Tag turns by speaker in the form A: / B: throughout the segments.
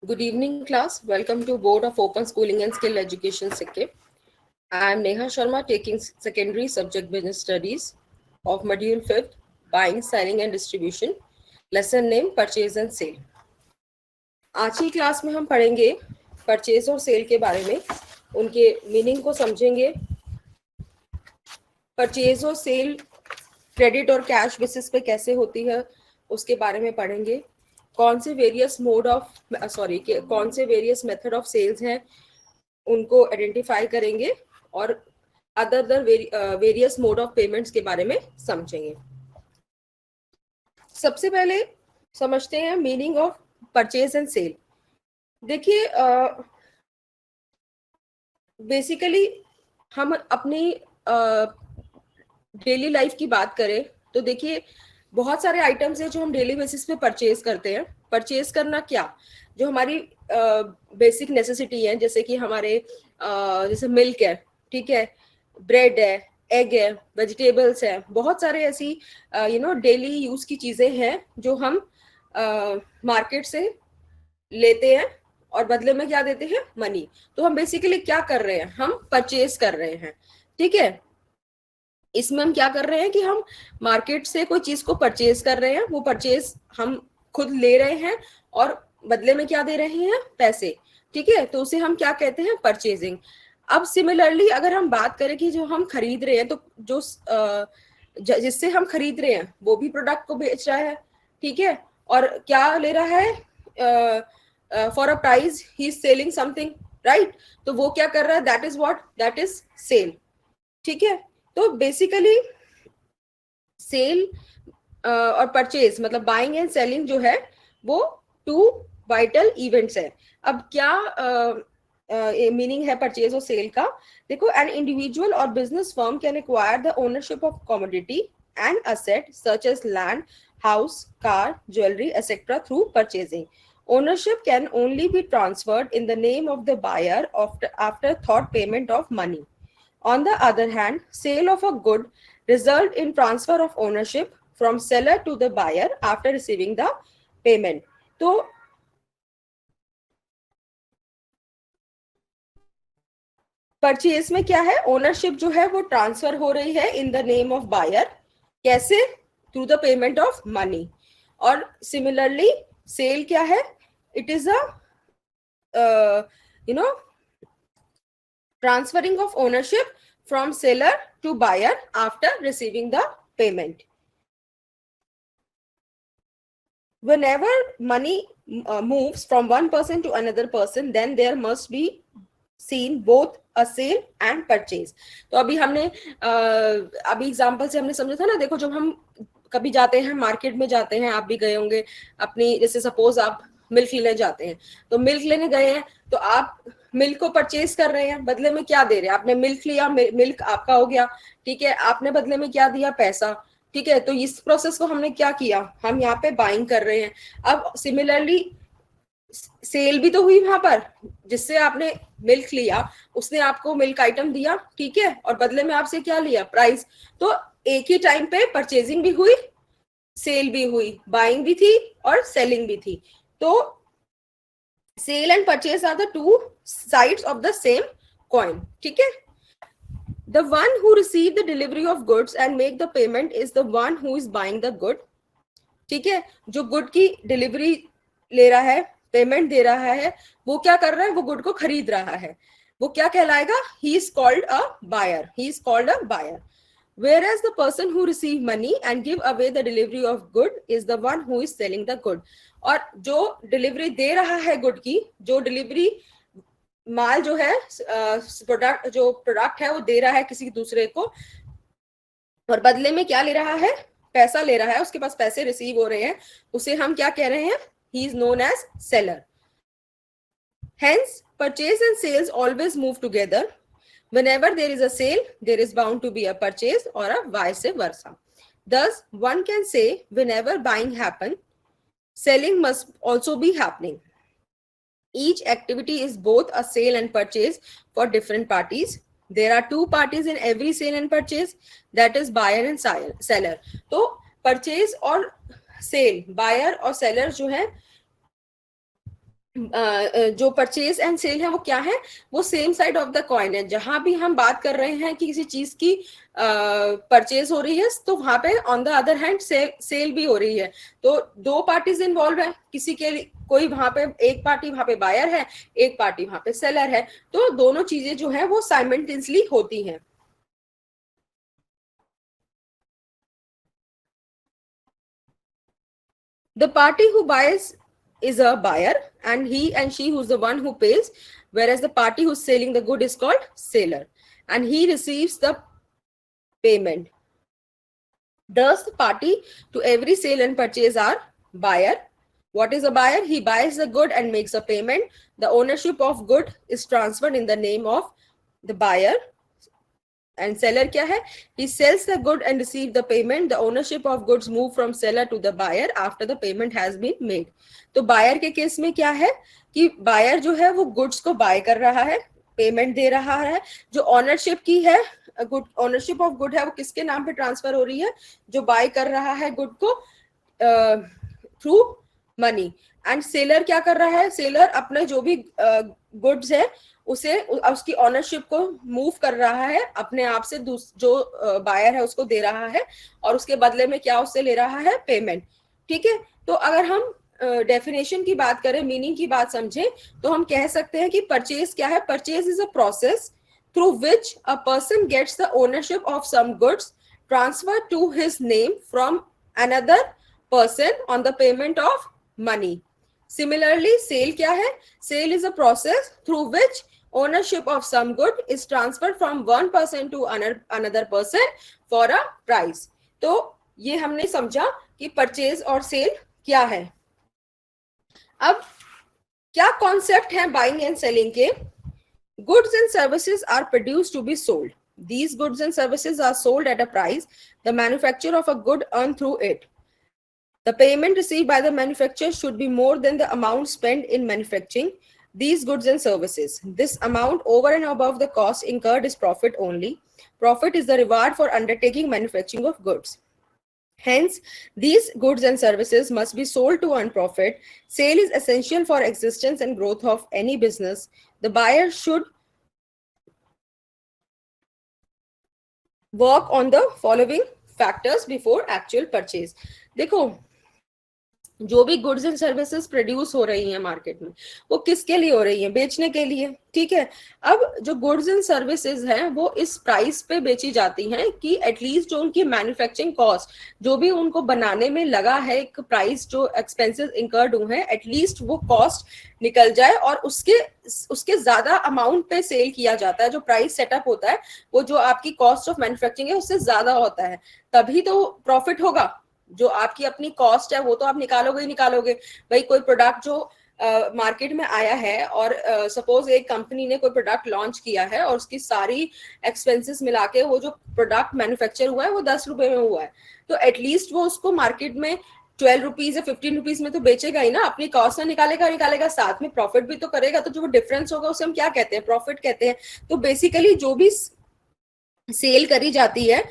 A: Good evening, class. Welcome to Board of Open Schooling and Skill Education Sikkim. I am Neha Sharma, taking secondary subject business studies of module 5th, buying, selling and distribution. Lesson name purchase and sale. आज की class में हम पढ़ेंगे purchase और cell के बारे में, उनके मीनिंग को समझेंगे। परचेज और सेल क्रेडिट और कैश बेसिस पे कैसे होती है उसके बारे में पढ़ेंगे। कौन से वेरियस मेथड ऑफ सेल्स हैं उनको आइडेंटिफाई करेंगे और other various mode of payments के बारे में समझेंगे। सबसे पहले समझते हैं meaning of purchase and sale. देखिए, बेसिकली हम अपनी डेली लाइफ की बात करें तो देखिए बहुत सारे आइटम्स हैं जो हम डेली बेसिस पे परचेज करते हैं। परचेज करना क्या, जो हमारी बेसिक नेसेसिटी है, जैसे कि हमारे जैसे मिल्क है, ठीक है, ब्रेड है, एग है, वेजिटेबल्स है, बहुत सारे ऐसी डेली यूज की चीजें हैं जो हम मार्केट से लेते हैं और बदले में क्या देते हैं, मनी। तो हम बेसिकली क्या कर रहे हैं, हम परचेज कर रहे हैं, ठीक है। इसमें हम क्या कर रहे हैं कि हम मार्केट से कोई चीज को परचेज कर रहे हैं, वो परचेज हम खुद ले रहे हैं और बदले में क्या दे रहे हैं, पैसे, ठीक है। तो उसे हम क्या कहते हैं, परचेजिंग। अब सिमिलरली अगर हम बात करें कि जो हम खरीद रहे हैं, तो जो जिससे हम खरीद रहे हैं वो भी प्रोडक्ट को बेच रहा है, ठीक है, और क्या ले रहा है, for a price he is selling something, right. तो वो क्या कर रहा है, that is what, that is sale, ठीक है। तो बेसिकली सेल और परचेज मतलब बाइंग एंड सेलिंग जो है वो टू वाइटल इवेंट्स है। अब क्या मीनिंग है परचेज और सेल का, देखो, एन इंडिविजुअल और business firm can acquire the ownership of commodity and asset such as land, house, car, jewellery etcetera through purchasing. Ownership can only be transferred in the name of the buyer after thought payment of money. On the other hand, sale of a good result in transfer of ownership from seller to the buyer after receiving the payment. तो purchase में क्या है, ownership जो है वो transfer हो रही है in the name of buyer, कैसे, through the payment of money. और सिमिलरली सेल क्या है, it is a transferring of ownership from seller to buyer after receiving the payment. Whenever money moves from one person to another person, then there must be seen both a sale and purchase. तो अभी हमने अभी example से हमने समझा था ना। देखो, जब हम कभी जाते हैं मार्केट में, जाते हैं, आप भी गए होंगे अपनी, जैसे सपोज आप मिल्क लेने जाते हैं, तो मिल्क लेने गए हैं तो आप मिल्क को परचेज कर रहे हैं, बदले में क्या दे रहे हैं, आपने मिल्क लिया, मिल्क आपका हो गया, ठीक है, आपने बदले में क्या दिया, पैसा, ठीक है। तो इस प्रोसेस को हमने क्या किया, हम यहाँ पे बाइंग कर रहे हैं। अब सिमिलरली सेल भी तो हुई वहां पर, जिससे आपने मिल्क लिया, उसने आपको मिल्क आइटम दिया, ठीक है, और बदले में आपसे क्या लिया, प्राइस। तो एक ही टाइम पे परचेजिंग भी हुई, सेल भी हुई, बाइंग भी थी और सेलिंग भी थी। तो sale and purchase are the two sides of the same coin, ठीक है। The one who receive the delivery of goods and make the payment is the one who is buying the good, ठीक है। जो good की delivery ले रहा है, payment दे रहा है, वो क्या कर रहा है, वो गुड को खरीद रहा है, वो क्या कहलाएगा, he is called a buyer, he is called a buyer. Whereas the person who receive money and give away the delivery of good is the one who is selling the good. और जो delivery दे रहा है good की, जो delivery माल जो है, product, जो product है वो दे रहा है किसी दूसरे को, और बदले में क्या ले रहा है, पैसा ले रहा है, उसके पास पैसे रिसीव हो रहे हैं, उसे हम क्या कह रहे हैं, he is known as seller. Hence, purchase and sales always move together. Whenever there is a sale, there is bound to be a purchase or a vice versa. Thus, one can say whenever buying happens, selling must also be happening. Each activity is both a sale and purchase for different parties. There are two parties in every sale and purchase, that is buyer and seller. तो purchase और sale, buyer और seller जो है, जो purchase and cell है वो क्या है, वो same side of the coin है। जहां भी हम बात कर रहे हैं कि किसी चीज की परचेज हो रही है, तो वहां पे on the other hand sale भी हो रही है। तो दो पार्टीज इन्वॉल्व है, किसी के लिए कोई वहां पे एक पार्टी वहां पे बायर है, एक पार्टी वहां पे सेलर है, तो दोनों चीजें जो है वो साइमल्टेनियसली होती हैं। The party who buys is a buyer, and he and she who's the one who pays, whereas the party who's selling the good is called seller, and he receives the payment. Thus, the party to every sale and purchase are buyer. What is a buyer? He buys the good and makes a payment. The ownership of good is transferred in the name of the buyer. And seller क्या है? He sells the good and receive the payment. The ownership of goods move from seller to the buyer after the payment has been made. तो buyer के case में क्या है कि buyer जो है वो goods को buy कर रहा है, पेमेंट दे रहा है। जो ऑनरशिप की है, गुड ऑनरशिप ऑफ गुड है, वो किसके नाम पे ट्रांसफर हो रही है? जो बाय कर रहा है गुड को थ्रू मनी। एंड सेलर क्या कर रहा है? सेलर अपने जो भी गुड्स है उसे उसकी ऑनरशिप को मूव कर रहा है, अपने आप से जो बायर है उसको दे रहा है, और उसके बदले में क्या उससे ले रहा है? पेमेंट। ठीक है, तो अगर हम डेफिनेशन की बात करें, मीनिंग की बात समझें, तो हम कह सकते हैं कि परचेज क्या है? Purchase is a process through which a person gets the ownership of some goods transferred to his name from another person on the payment of money. Similarly, sale क्या है? Sale is a process through which ownership of some good is transferred from one person to another person for a price. तो ये हमने समझा कि purchase और cell क्या है। अब क्या कॉन्सेप्ट है बाइंग एंड सेलिंग के? Goods and services are produced to be sold. These goods and services are sold at a price. The manufacture of a good earned through it. The payment received by the manufacturer should be more than the amount spent in manufacturing these goods and services. This amount over and above the cost incurred is profit only. Profit is the reward for undertaking manufacturing of goods. Hence, these goods and services must be sold to earn profit. Sale is essential for existence and growth of any business. The buyer should work on the following factors before actual purchase. देखो, जो भी goods and services produce हो रही हैं market में, वो किसके लिए हो रही हैं? बेचने के लिए। ठीक है, अब जो गुड्स एंड सर्विसेज हैं वो इस प्राइस पे बेची जाती हैं कि एटलीस्ट जो उनकी मैन्युफैक्चरिंग कॉस्ट, जो भी उनको बनाने में लगा है, एक प्राइस जो एक्सपेंसेस इंकर्ड हुए हैं, एटलीस्ट वो कॉस्ट निकल जाए, और उसके ज्यादा अमाउंट पे सेल किया जाता है। जो प्राइस सेटअप होता है वो जो आपकी कॉस्ट ऑफ मैन्युफैक्चरिंग है उससे ज्यादा होता है, तभी तो प्रॉफिट होगा। जो आपकी अपनी कॉस्ट है वो तो आप निकालोगे ही निकालोगे। भाई कोई प्रोडक्ट जो मार्केट में आया है, और सपोज एक कंपनी ने कोई प्रोडक्ट लॉन्च किया है और उसकी सारी एक्सपेंसेस मिला के वो जो प्रोडक्ट मैन्युफैक्चर हुआ है वो 10 रुपए में हुआ है, तो एटलीस्ट वो उसको मार्केट में 12 रुपीज या 15 रुपीज में तो बेचेगा ही ना। अपनी कॉस्ट में निकालेगा, साथ में प्रॉफिट भी तो करेगा। तो जो वो डिफरेंस होगा उसे हम क्या कहते हैं? प्रॉफिट कहते हैं। तो बेसिकली जो भी सेल करी जाती है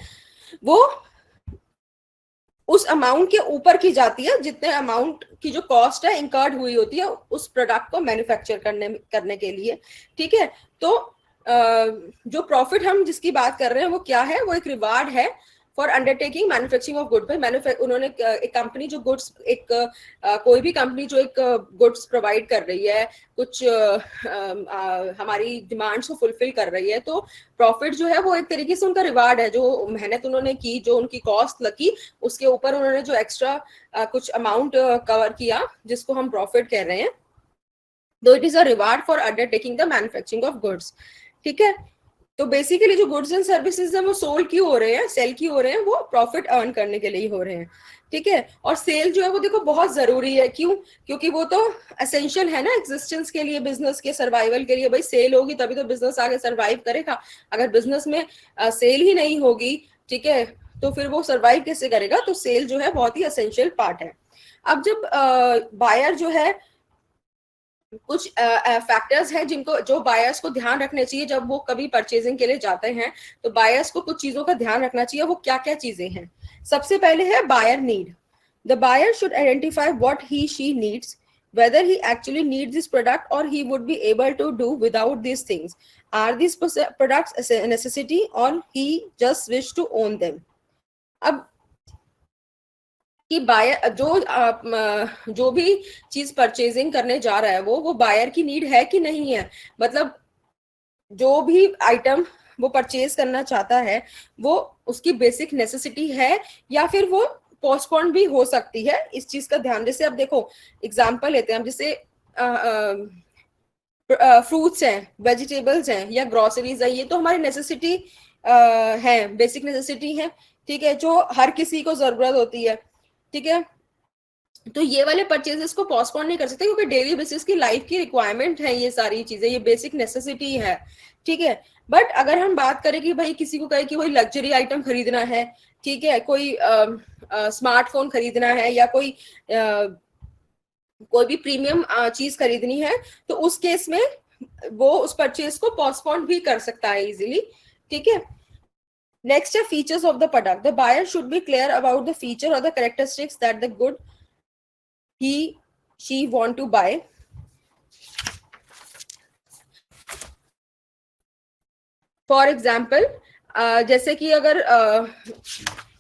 A: वो उस अमाउंट के ऊपर की जाती है जितने अमाउंट की जो कॉस्ट है इंकर्ड हुई होती है उस प्रोडक्ट को मैन्युफैक्चर करने के लिए। ठीक है, तो जो प्रॉफिट हम जिसकी बात कर रहे हैं वो क्या है? वो एक रिवार्ड है for undertaking manufacturing of good. उन्होंने एक कंपनी जो गुड्स, कोई भी कंपनी जो एक गुड्स प्रोवाइड कर रही है, कुछ हमारी डिमांड्स को फुलफिल कर रही है, तो प्रॉफिट जो है वो एक तरीके से उनका रिवार्ड है। जो मेहनत उन्होंने की, जो उनकी कॉस्ट लगी, उसके ऊपर उन्होंने जो एक्स्ट्रा कुछ अमाउंट कवर किया, जिसको हम प्रॉफिट कह रहे हैं, तो it is a reward for undertaking the manufacturing of goods. ठीक है, तो बेसिकली जो गुड्स एंड सर्विसेज है वो सोल्ड क्यों हो रहे हैं, सेल क्यों हो रहे हैं? वो प्रॉफिट अर्न करने के लिए हो रहे हैं। ठीक है, और सेल जो है वो देखो बहुत जरूरी है। क्यों? क्योंकि वो तो एसेंशियल है ना एग्जिस्टेंस के लिए, बिजनेस के सर्वाइवल के लिए। भाई सेल होगी तभी तो बिजनेस आगे सर्वाइव करेगा। अगर बिजनेस में सेल ही नहीं होगी, ठीक है, तो फिर वो सर्वाइव कैसे करेगा? तो सेल जो है बहुत ही एसेंशियल पार्ट है। अब जब बायर जो है, कुछ फैक्टर्स हैं जिनको, जो बायर्स को ध्यान रखने चाहिए जब वो कभी परचेजिंग के लिए जाते हैं। तो बायर्स को कुछ चीजों का ध्यान रखना चाहिए। वो क्या क्या चीजें हैं? सबसे पहले है buyer need. The buyer should identify what he she needs, whether he actually needs this product or he would be able to do without these things. Are these products a necessity or he just wish to own them? अब कि buyer जो भी चीज purchasing करने जा रहा है वो बायर की नीड है कि नहीं है, मतलब जो भी आइटम वो परचेज करना चाहता है वो उसकी बेसिक नेसेसिटी है या फिर वो पोस्टपोन भी हो सकती है, इस चीज का ध्यान। जैसे अब देखो एग्जांपल लेते हैं हम, जैसे फ्रूट्स हैं, वेजिटेबल्स हैं या ग्रोसरीज है, ये तो हमारी नेसेसिटी है, बेसिक नेसेसिटी है, ठीक है, जो हर किसी को जरूरत होती है, ठीक है। तो ये वाले परचेजेस को पोस्टपोन नहीं कर सकते क्योंकि डेली बेसिस की लाइफ की रिक्वायरमेंट है ये सारी चीजें, ये बेसिक नेसेसिटी है, ठीक है। बट अगर हम बात करें कि भाई किसी को कहे कि वही लग्जरी आइटम खरीदना है, ठीक है, कोई स्मार्टफोन खरीदना है या कोई भी प्रीमियम चीज खरीदनी है, तो उस केस में वो उस परचेज को पोस्टपोन भी कर सकता है इजीली, ठीक है। नेक्स्ट है features of the product. The buyer should be clear about the feature और the characteristics that the good she want to buy. For example जैसे कि अगर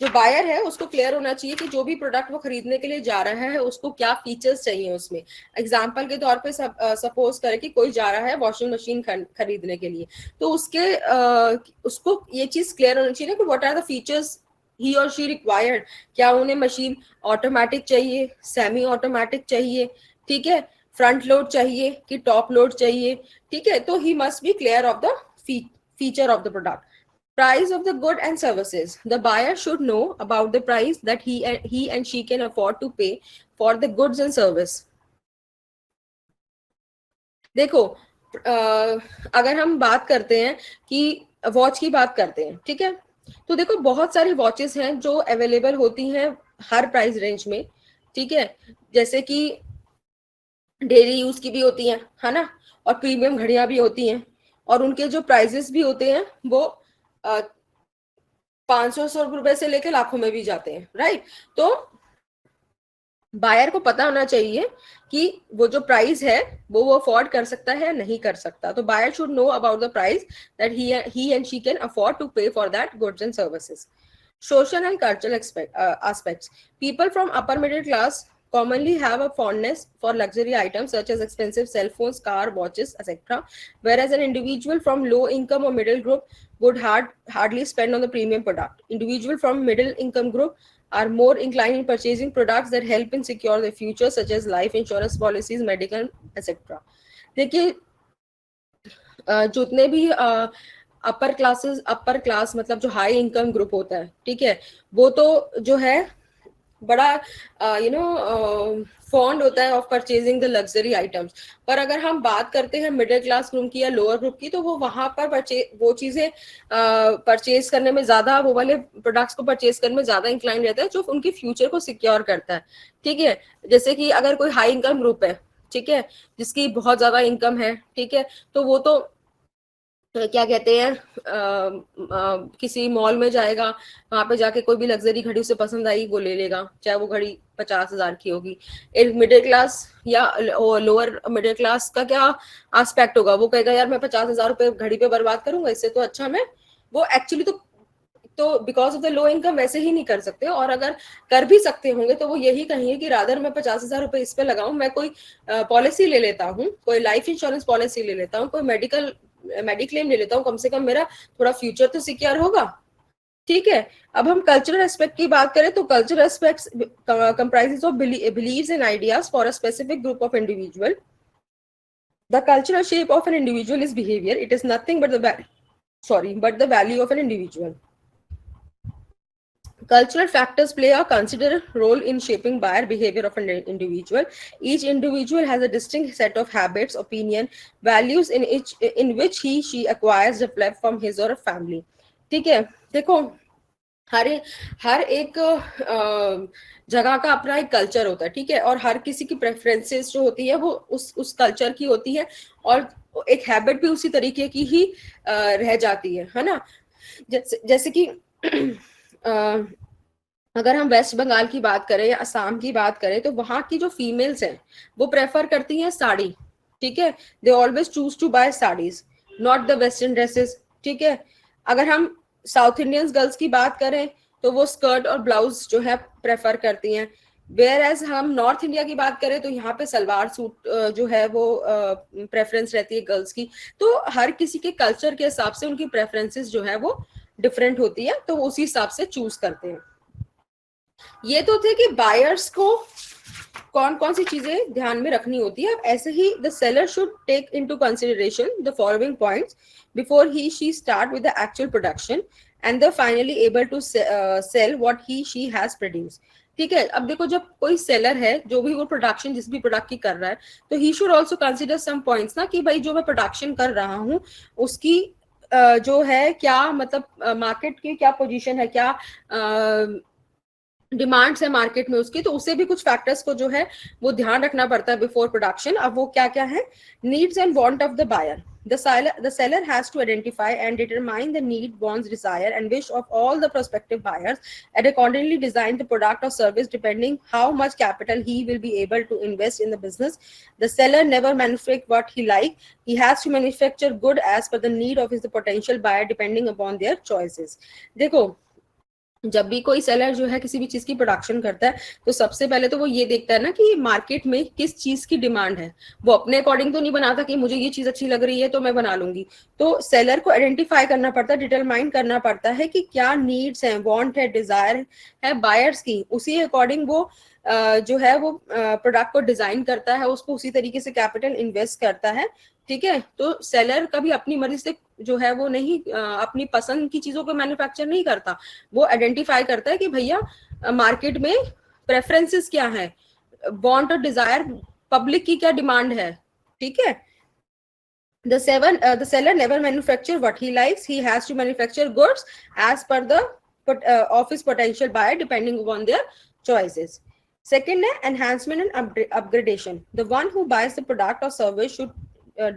A: जो बायर है उसको क्लियर होना चाहिए कि जो भी प्रोडक्ट वो खरीदने के लिए जा रहा है उसको क्या फीचर्स चाहिए उसमें। एग्जाम्पल के तौर पे सपोज करें कि कोई जा रहा है वॉशिंग मशीन खरीदने के लिए, तो उसको ये चीज क्लियर होनी चाहिए कि व्हाट आर द फीचर्स ही और शी रिक्वायर्ड। क्या उन्हें मशीन ऑटोमेटिक चाहिए, सेमी ऑटोमेटिक चाहिए, ठीक है, फ्रंट लोड चाहिए कि टॉप लोड चाहिए, ठीक है। तो he must be clear of the feature of the product. Price of the good and services. The buyer should know about the price that he and she can afford to pay for the goods and service. देखो अगर हम बात करते हैं कि watch की बात करते हैं, ठीक है, तो देखो बहुत सारी वॉचेस हैं जो अवेलेबल होती हैं हर प्राइस रेंज में, ठीक है, जैसे कि डेली यूज की भी होती हैं, है ना, और प्रीमियम घड़ियां भी होती हैं, और उनके जो प्राइजेस भी होते हैं वो 500 रुपए से लेकर लाखों में भी जाते हैं, राइट। तो बायर को पता होना चाहिए कि वो जो प्राइस है वो अफोर्ड कर सकता है या नहीं कर सकता। तो buyer should know about the price that he and she can afford to pay for that goods and services. Social and cultural aspects. People from upper middle class commonly have a fondness for luxury items such as expensive cell phones, car, watches, etc. Whereas an individual from low income or middle group would hardly spend on the premium product. Individuals from middle income group are more inclined in purchasing products that help in secure their future, such as life insurance policies, medical, etc. देखिए जितने भी upper class मतलब जो high income group होता है, ठीक है, वो तो जो है बड़ा फॉन्ड होता है of purchasing the luxury items. पर अगर हम बात करते हैं मिडिल क्लास ग्रुप की या लोअर ग्रुप की, तो वो वहां पर वो चीजें परचेज करने में ज्यादा, वो वाले प्रोडक्ट्स को परचेज करने में ज्यादा इंक्लाइन रहता है जो उनके फ्यूचर को सिक्योर करता है, ठीक है। जैसे कि अगर कोई हाई इनकम ग्रुप है, ठीक है, जिसकी बहुत ज्यादा इनकम है, ठीक है, तो वो तो क्या कहते हैं किसी मॉल में जाएगा, वहां पे जाके कोई भी लग्जरी घड़ी उसे पसंद आई वो ले लेगा, चाहे वो घड़ी 50,000 की होगी। एक मिडिल क्लास या लोअर मिडिल क्लास का क्या एस्पेक्ट होगा, वो कहेगा यार मैं 50,000 रुपए घड़ी पे बर्बाद करूंगा, इससे तो अच्छा मैं वो एक्चुअली तो because of the low income वैसे ही नहीं कर सकते, और अगर कर भी सकते होंगे तो वो यही कहेंगे कि रादर मैं 50,000 रुपए इस पे लगाऊं, मैं कोई पॉलिसी ले लेता हूँ, कोई लाइफ इंश्योरेंस पॉलिसी ले लेता हूँ, कोई मेडिक्लेम ले लेता हूँ, कम से कम मेरा थोड़ा फ्यूचर तो सिक्योर होगा, ठीक है। अब हम कल्चरल एस्पेक्ट की बात करें तो cultural aspects comprises of beliefs and ideas for a specific group of individual. The cultural shape of an individual is behaviour, it is nothing but the value of an individual. Cultural factors play a considerable role in shaping buyer behavior of an individual. Each individual has a distinct set of habits, opinion, values in which she acquires developed from his or her family. ठीक है, देखो हर एक जगह का अपना एक culture होता है, ठीक है, और हर किसी की प्रेफरेंसेस जो होती है वो उस कल्चर की होती है, और एक हैबिट भी उसी तरीके की ही रह जाती है ना। जैसे कि अगर हम वेस्ट बंगाल की बात करें या असम की बात करें तो वहां की जो फीमेल्स हैं वो प्रेफर करती हैं साड़ी, ठीक है, they always choose to buy saris, not the western dresses, ठीक है। अगर हम साउथ इंडियंस गर्ल्स की बात करें तो वो स्कर्ट और ब्लाउज जो है प्रेफर करती हैं, वेयर एज हम नॉर्थ इंडिया की बात करें तो यहाँ पे सलवार सूट जो है वो प्रेफरेंस रहती है गर्ल्स की। तो हर किसी के कल्चर के हिसाब से उनकी प्रेफरेंसेस जो है वो डिफरेंट होती है, तो वो उसी हिसाब से चूज करते हैं। ये तो थे कि बायर्स को कौन कौन सी चीजें ध्यान में रखनी होती है। अब ऐसे ही the seller should take into consideration the following points before he she start with the actual production and the finally able to sell what he she has produce. ठीक है, अब देखो जब कोई सेलर है जो भी वो प्रोडक्शन जिस भी प्रोडक्ट की कर रहा है तो he should also consider some points ना, कि भाई जो मैं प्रोडक्शन कर रहा हूँ उसकी जो है क्या मतलब मार्केट की क्या पोजीशन है, क्या डिमांड्स है मार्केट में उसकी, तो उसे भी कुछ फैक्टर्स को जो है वो ध्यान रखना पड़ता है बिफोर प्रोडक्शन। अब वो क्या क्या है, needs and want of the buyer, the seller has to identify and determine the need, wants, desire and wish of all the prospective buyers and accordingly design the product or service depending how much capital he will be able to invest in the business. The seller never manufacture what he like, he has to manufacture good as per the need of his potential buyer depending upon their choices. देखो जब भी कोई seller जो है किसी भी चीज की प्रोडक्शन करता है तो सबसे पहले तो वो ये देखता है ना कि मार्केट में किस चीज की डिमांड है। वो अपने अकॉर्डिंग तो नहीं बनाता कि मुझे ये चीज अच्छी लग रही है तो मैं बना लूंगी। तो सेलर को आइडेंटिफाई करना पड़ता है, डिटरमाइन करना पड़ता है कि क्या नीड्स है, वांट है, डिजायर है बायर्स की, उसी अकॉर्डिंग वो जो है वो प्रोडक्ट को डिजाइन करता है, उसको उसी तरीके से कैपिटल इन्वेस्ट करता है। ठीक है, तो सेलर कभी अपनी मर्जी से जो है वो नहीं अपनी पसंद की चीजों को मैन्युफैक्चर नहीं करता। वो आइडेंटिफाई करता है कि भैया मार्केट में प्रेफरेंसेस क्या है, वांट और डिजायर, पब्लिक की क्या डिमांड है। ठीक है, the seller never manufacture what he likes, he has to manufacture goods as per the of his potential buyer depending upon their choices. Second है enhancement and upgradation. The one who buys the product or service should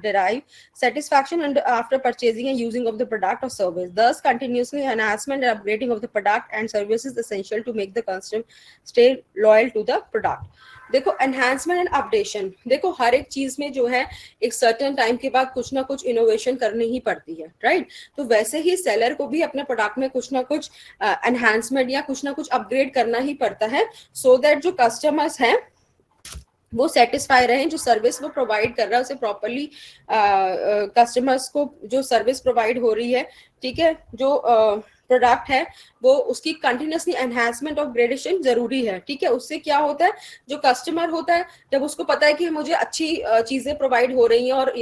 A: derive satisfaction and after purchasing and using of the product or service. Thus, continuously enhancement and upgrading of the product and service is essential to make the customer stay loyal to the product. देखो enhancement and updation, देखो हर एक चीज में जो है एक certain time के बाद कुछ ना कुछ इनोवेशन करनी ही पड़ती है, राइट। तो वैसे ही सेलर को भी अपने प्रोडक्ट में कुछ ना कुछ एनहांसमेंट या कुछ ना कुछ अपग्रेड करना ही पड़ता है, सो दैट जो कस्टमर्स हैं वो सेटिस्फाई रहे, जो सर्विस वो प्रोवाइड कर रहा है उसे प्रॉपरली कस्टमर्स को जो सर्विस प्रोवाइड हो रही है, ठीक है, जो प्रोडक्ट है वो उसकी कंटिन्यूसली एनहांसमेंट ऑफ ग्रेडेशन जरूरी है। ठीक है, उससे क्या होता है, जो कस्टमर होता है जब उसको पता है कि मुझे अच्छी चीजें प्रोवाइड हो रही हैं और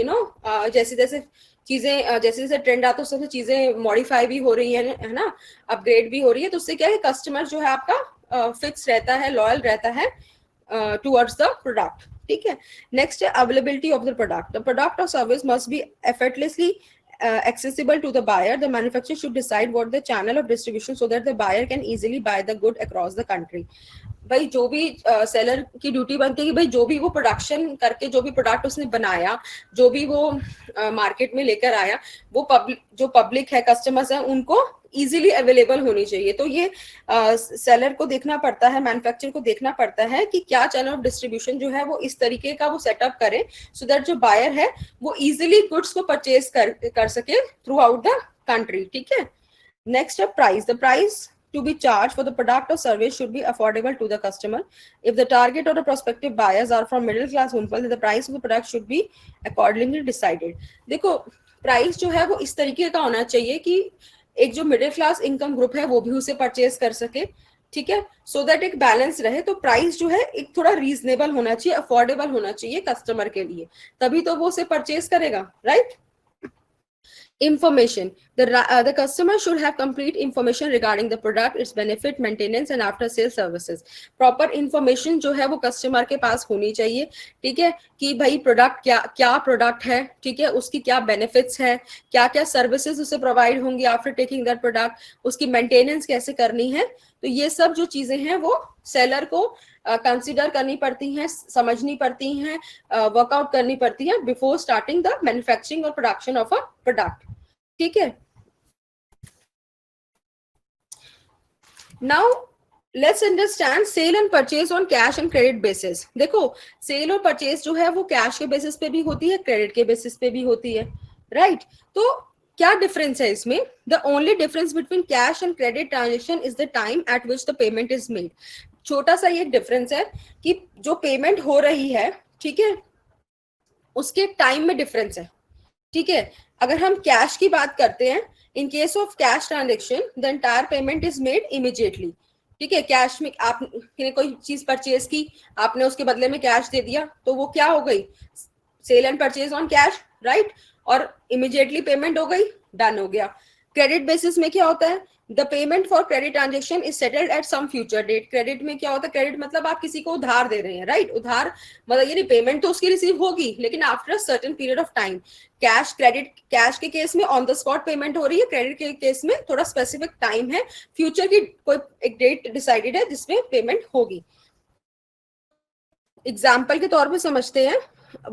A: जैसे जैसे चीजें जैसे जैसे ट्रेंड आता है उससे चीजें मॉडिफाई भी हो रही है ना, अपग्रेड भी हो रही है, तो उससे क्या है कस्टमर जो है आपका फिक्स रहता है, लॉयल रहता है towards the product. ठीक है, next availability of the product. The product or service must be effortlessly accessible to the buyer. The manufacturer should decide what the channel of distribution so that the buyer can easily buy the good across the country. भाई जो भी seller की duty बनती है कि भाई जो भी वो प्रोडक्शन करके जो भी प्रोडक्ट उसने बनाया, जो भी वो मार्केट में लेकर आया, वो जो पब्लिक है, कस्टमर्स हैं, उनको इजीली अवेलेबल होनी चाहिए। तो ये सेलर को देखना पड़ता है, मैन्युफैक्चरर को देखना पड़ता है कि क्या चैनल ऑफ डिस्ट्रीब्यूशन जो है वो इस तरीके का वो सेटअप करे सो दैट जो बायर है वो इजीली गुड्स को परचेज कर सके थ्रू आउट द कंट्री। ठीक है, नेक्स्ट है price. The price to be charged for the product or service should be affordable to the customer. If the target or the prospective buyers are from middle class home, then the price of the product should be accordingly decided. देखो price जो है वो इस तरीके का होना चाहिए कि एक जो मिडिल क्लास इनकम ग्रुप है वो भी उसे परचेज कर सके। ठीक है, सो दैट एक बैलेंस रहे। तो प्राइस जो है एक थोड़ा रीजनेबल होना चाहिए, अफोर्डेबल होना चाहिए कस्टमर के लिए, तभी तो वो उसे परचेज करेगा, right. Information. The customer should have complete information regarding the product, its benefit, maintenance and after sale services. Proper information जो है वो कस्टमर के पास होनी चाहिए। ठीक है, कि भाई प्रोडक्ट क्या प्रोडक्ट है, ठीक है, उसकी क्या बेनिफिट्स है, क्या क्या सर्विसेज उसे प्रोवाइड होंगी आफ्टर टेकिंग दैट प्रोडक्ट, उसकी मेंटेनेंस कैसे करनी है। तो ये सब जो चीजें हैं वो सेलर को कंसिडर करनी पड़ती हैं, समझनी पड़ती हैं, वर्कआउट करनी पड़ती है बिफोर स्टार्टिंग द मैन्युफैक्चरिंग और प्रोडक्शन ऑफ अ प्रोडक्ट। ठीक है, now let's understand sale and purchase on cash and credit basis. देखो, सेल और परचेज जो है वो कैश के बेसिस पे भी होती है, क्रेडिट के बेसिस पे भी होती है, राइट? तो क्या डिफरेंस है इसमें? The only difference between cash and credit transaction is the time eight which the payment is made. छोटा सा ये डिफरेंस है कि जो पेमेंट हो रही है, ठीक है, उसके टाइम में डिफरेंस है, ठीक है? अगर हम कैश की बात करते हैं, इन case of cash transaction the entire payment is made immediately, ठीक है? कैश में आपने कोई चीज परचेज की, आपने उसके बदले में कैश दे दिया, तो वो क्या हो गई? Sale and purchase on cash, right? और इमीडिएटली पेमेंट हो गई, डन हो गया। क्रेडिट बेसिस में क्या होता है? The payment for credit transaction is settled at some future date. Credit में क्या होता है? क्रेडिट मतलब आप किसी को उधार दे रहे हैं, राइट? उधार मतलब ये पेमेंट तो उसकी रिसीव होगी, लेकिन after a certain period of time. Cash, credit, cash के केस में ऑन द स्पॉट पेमेंट हो रही है, क्रेडिट के केस में थोड़ा स्पेसिफिक टाइम है, फ्यूचर की कोई एक डेट डिसाइडेड है जिसमें पेमेंट होगी। एग्जाम्पल के तौर पे समझते हैं,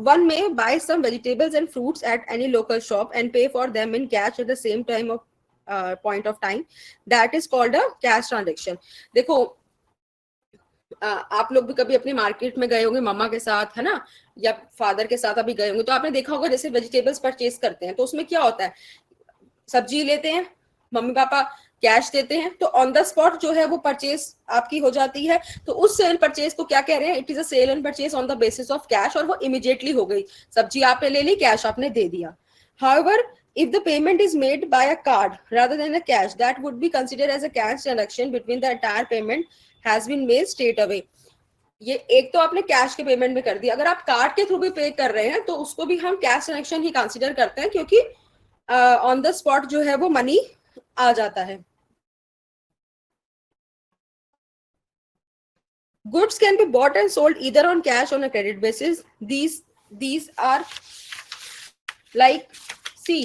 A: one may buy some vegetables and fruits at any local shop and pay for them in cash at the same time of point of time, that is called a cash transaction। देखो, आप लोग भी कभी अपनी market में गए होंगे मम्मा के साथ, है ना, या फादर के साथ अभी गए होंगे, तो आपने देखा होगा जैसे वेजिटेबल्स परचेज करते हैं तो उसमें क्या होता है? सब्जी लेते हैं, मम्मी पापा कैश देते हैं, तो ऑन द स्पॉट जो है वो परचेज आपकी हो जाती है। तो उस सेल परचेज को क्या कह रहे हैं? It is a sale and purchase on the basis of cash, और वो इमीडिएटली हो गई। सब्जी आपने ले ली, कैश आपने दे दिया। However, if the payment is made by a card rather than a cash, that would be considered as a cash transaction between the entire payment has been made straight away। ये एक तो आपने cash के payment में कर दिया, अगर आप कार्ड के थ्रू भी पे कर रहे हैं तो उसको भी हम कैश ट्रांजेक्शन ही कंसीडर करते हैं, क्योंकि ऑन द स्पॉट जो है वो मनी आ जाता है। Goods can be bought and sold either on cash or on a credit basis. These are like, see,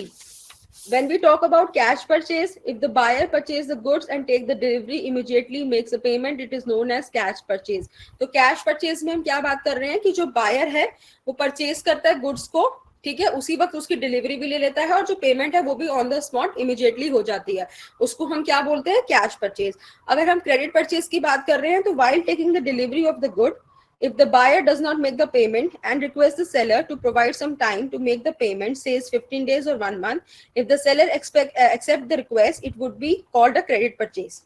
A: when we talk about cash purchase, if the buyer purchase the goods and take the delivery immediately makes a payment, it is known as cash purchase। तो cash purchase में हम क्या बात कर रहे हैं कि जो buyer है वो purchase करता है goods को, ठीक है, उसी वक्त उसकी डिलीवरी भी ले लेता है, और जो पेमेंट है वो भी ऑन द स्पॉट इमीडिएटली हो जाती है, उसको हम क्या बोलते हैं? Cash purchase. अगर हम क्रेडिट परचेज की बात कर रहे हैं, तो while taking the delivery of the good, if the buyer does not make the payment and requests the seller to provide some time to make the payment, says 15 days or 1 month, if the seller accept the request, it would be called a credit purchase।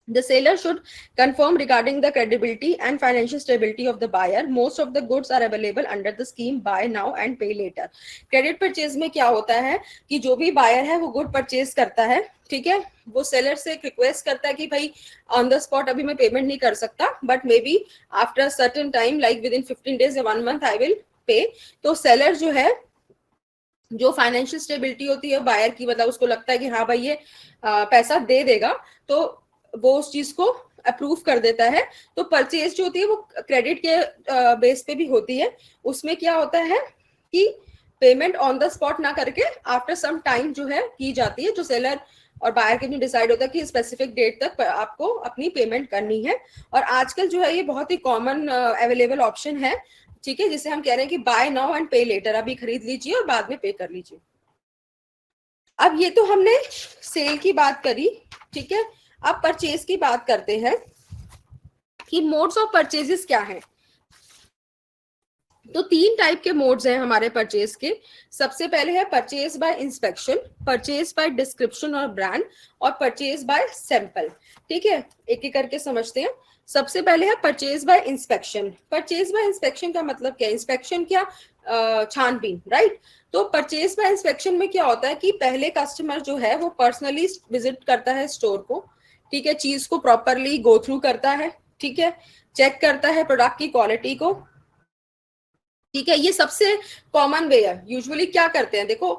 A: The seller should confirm regarding the credibility and financial stability of the buyer। Most of the goods are available under the scheme buy now and pay later। Credit purchase में क्या होता है कि जो भी buyer है वो good purchase करता है, ठीक है, वो सेलर से रिक्वेस्ट करता है कि भाई ऑन द स्पॉट अभी मैं पेमेंट नहीं कर सकता, but may be after certain time like with in 15 days या 1 month आई विल पे। तो सेलर जो है, जो फाइनेंशियल स्टेबिलिटी होती है बायर की, मतलब उसको लगता है कि हाँ भाई ये पैसा दे देगा, तो वो उस चीज को अप्रूव कर देता है। तो परचेज जो होती है वो क्रेडिट के बेस पे भी होती है। उसमें क्या होता है कि पेमेंट ऑन द स्पॉट ना करके आफ्टर सम टाइम जो है की जाती है, जो सेलर और बायर के भी डिसाइड होता है कि स्पेसिफिक डेट तक आपको अपनी पेमेंट करनी है। और आजकल जो है ये बहुत ही कॉमन अवेलेबल ऑप्शन है, ठीक है, जिसे हम कह रहे हैं कि बाय नाउ एंड पे लेटर, अभी खरीद लीजिए और बाद में पे कर लीजिए। अब ये तो हमने सेल की बात करी, ठीक है। अब परचेज की बात करते हैं कि मोड्स ऑफ परचेजेस क्या हैं। तो 3 टाइप के मोड्स हैं हमारे परचेज के। सबसे पहले है purchase by inspection, purchase by description और ब्रांड, और परचेज बाय सैंपल, ठीक है। एक एक करके समझते हैं। सबसे पहले है purchase by inspection. Purchase by inspection का मतलब क्या? इंस्पेक्शन क्या? छानबीन, राइट। तो परचेज बाय इंस्पेक्शन में क्या होता है कि पहले कस्टमर जो है वो पर्सनली विजिट करता है स्टोर को, ठीक है, चीज को प्रॉपरली गो थ्रू करता है, ठीक है, चेक करता है प्रोडक्ट की क्वालिटी को, ठीक है। ये सबसे कॉमन वे है। यूजुअली क्या करते हैं, देखो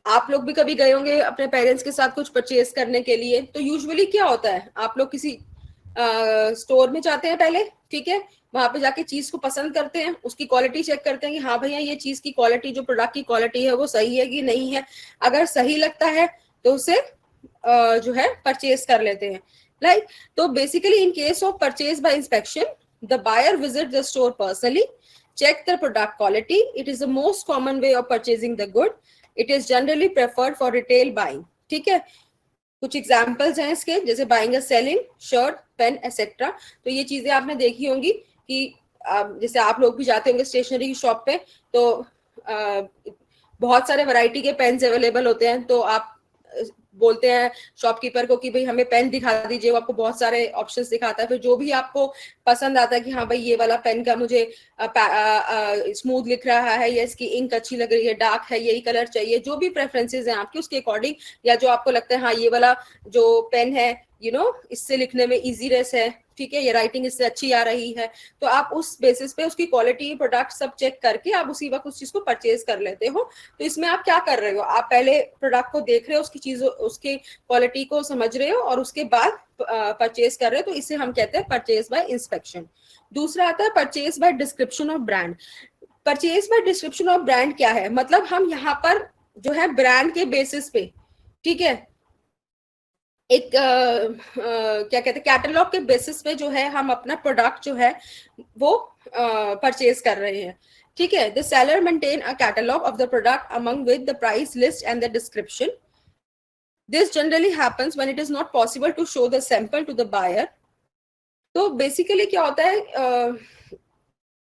A: आप लोग भी कभी गए होंगे अपने पेरेंट्स के साथ कुछ परचेज करने के लिए, तो यूजुअली क्या होता है, आप लोग किसी स्टोर में जाते हैं पहले, ठीक है, वहां पे जाके चीज को पसंद करते हैं, उसकी क्वालिटी चेक करते हैं कि हाँ भैया ये चीज की क्वालिटी, जो प्रोडक्ट की क्वालिटी है वो सही है कि नहीं है। अगर सही लगता है तो उसे जो है परचेज कर लेते हैं, राइट। तो basically in case of purchase by inspection, the buyer visit the store personally, check the product quality. It is the most common way of purchasing the good. It is generally preferred for retail buying, ठीक है। कुछ examples हैं इसके, जैसे buying a selling shirt pen etcetera. तो ये चीजें आपने देखी होंगी कि जैसे आप लोग भी जाते होंगे स्टेशनरी की शॉप पे, तो बहुत सारे वैरायटी के पेन्स अवेलेबल होते हैं, तो आप बोलते हैं शॉपकीपर को कि भाई हमें पेन दिखा दीजिए, वो आपको बहुत सारे ऑप्शंस दिखाता है। फिर जो भी आपको पसंद आता है कि हाँ भाई ये वाला पेन का मुझे स्मूथ लिख रहा है, या इसकी इंक अच्छी लग रही है, डार्क है, यही कलर चाहिए, जो भी प्रेफरेंसेस हैं आपके उसके अकॉर्डिंग, या जो आपको लगता है हाँ ये वाला जो पेन है इससे लिखने में इजीनेस है, ठीक है, ये राइटिंग इससे अच्छी आ रही है, तो आप उस बेसिस पे उसकी क्वालिटी प्रोडक्ट सब चेक करके आप उसी वक्त उस चीज को परचेज कर लेते हो। तो इसमें आप क्या कर रहे हो, आप पहले प्रोडक्ट को देख रहे हो, उसकी चीजों उसके क्वालिटी को समझ रहे हो, और उसके बाद परचेज कर रहे हो, तो इसे हम कहते हैं परचेज बाय इंस्पेक्शन। दूसरा आता है purchase by description of brand. Purchase by description of brand क्या है, मतलब हम यहाँ पर जो है ब्रांड के बेसिस पे, ठीक है, एक क्या कहते हैं कैटलॉग के बेसिस पे जो है हम अपना प्रोडक्ट जो है वो परचेज कर रहे हैं, ठीक है। The seller maintain a catalogue of the product among with the price list and the description. This generally happens when it is not possible to show the sample to the buyer. तो basically क्या होता है,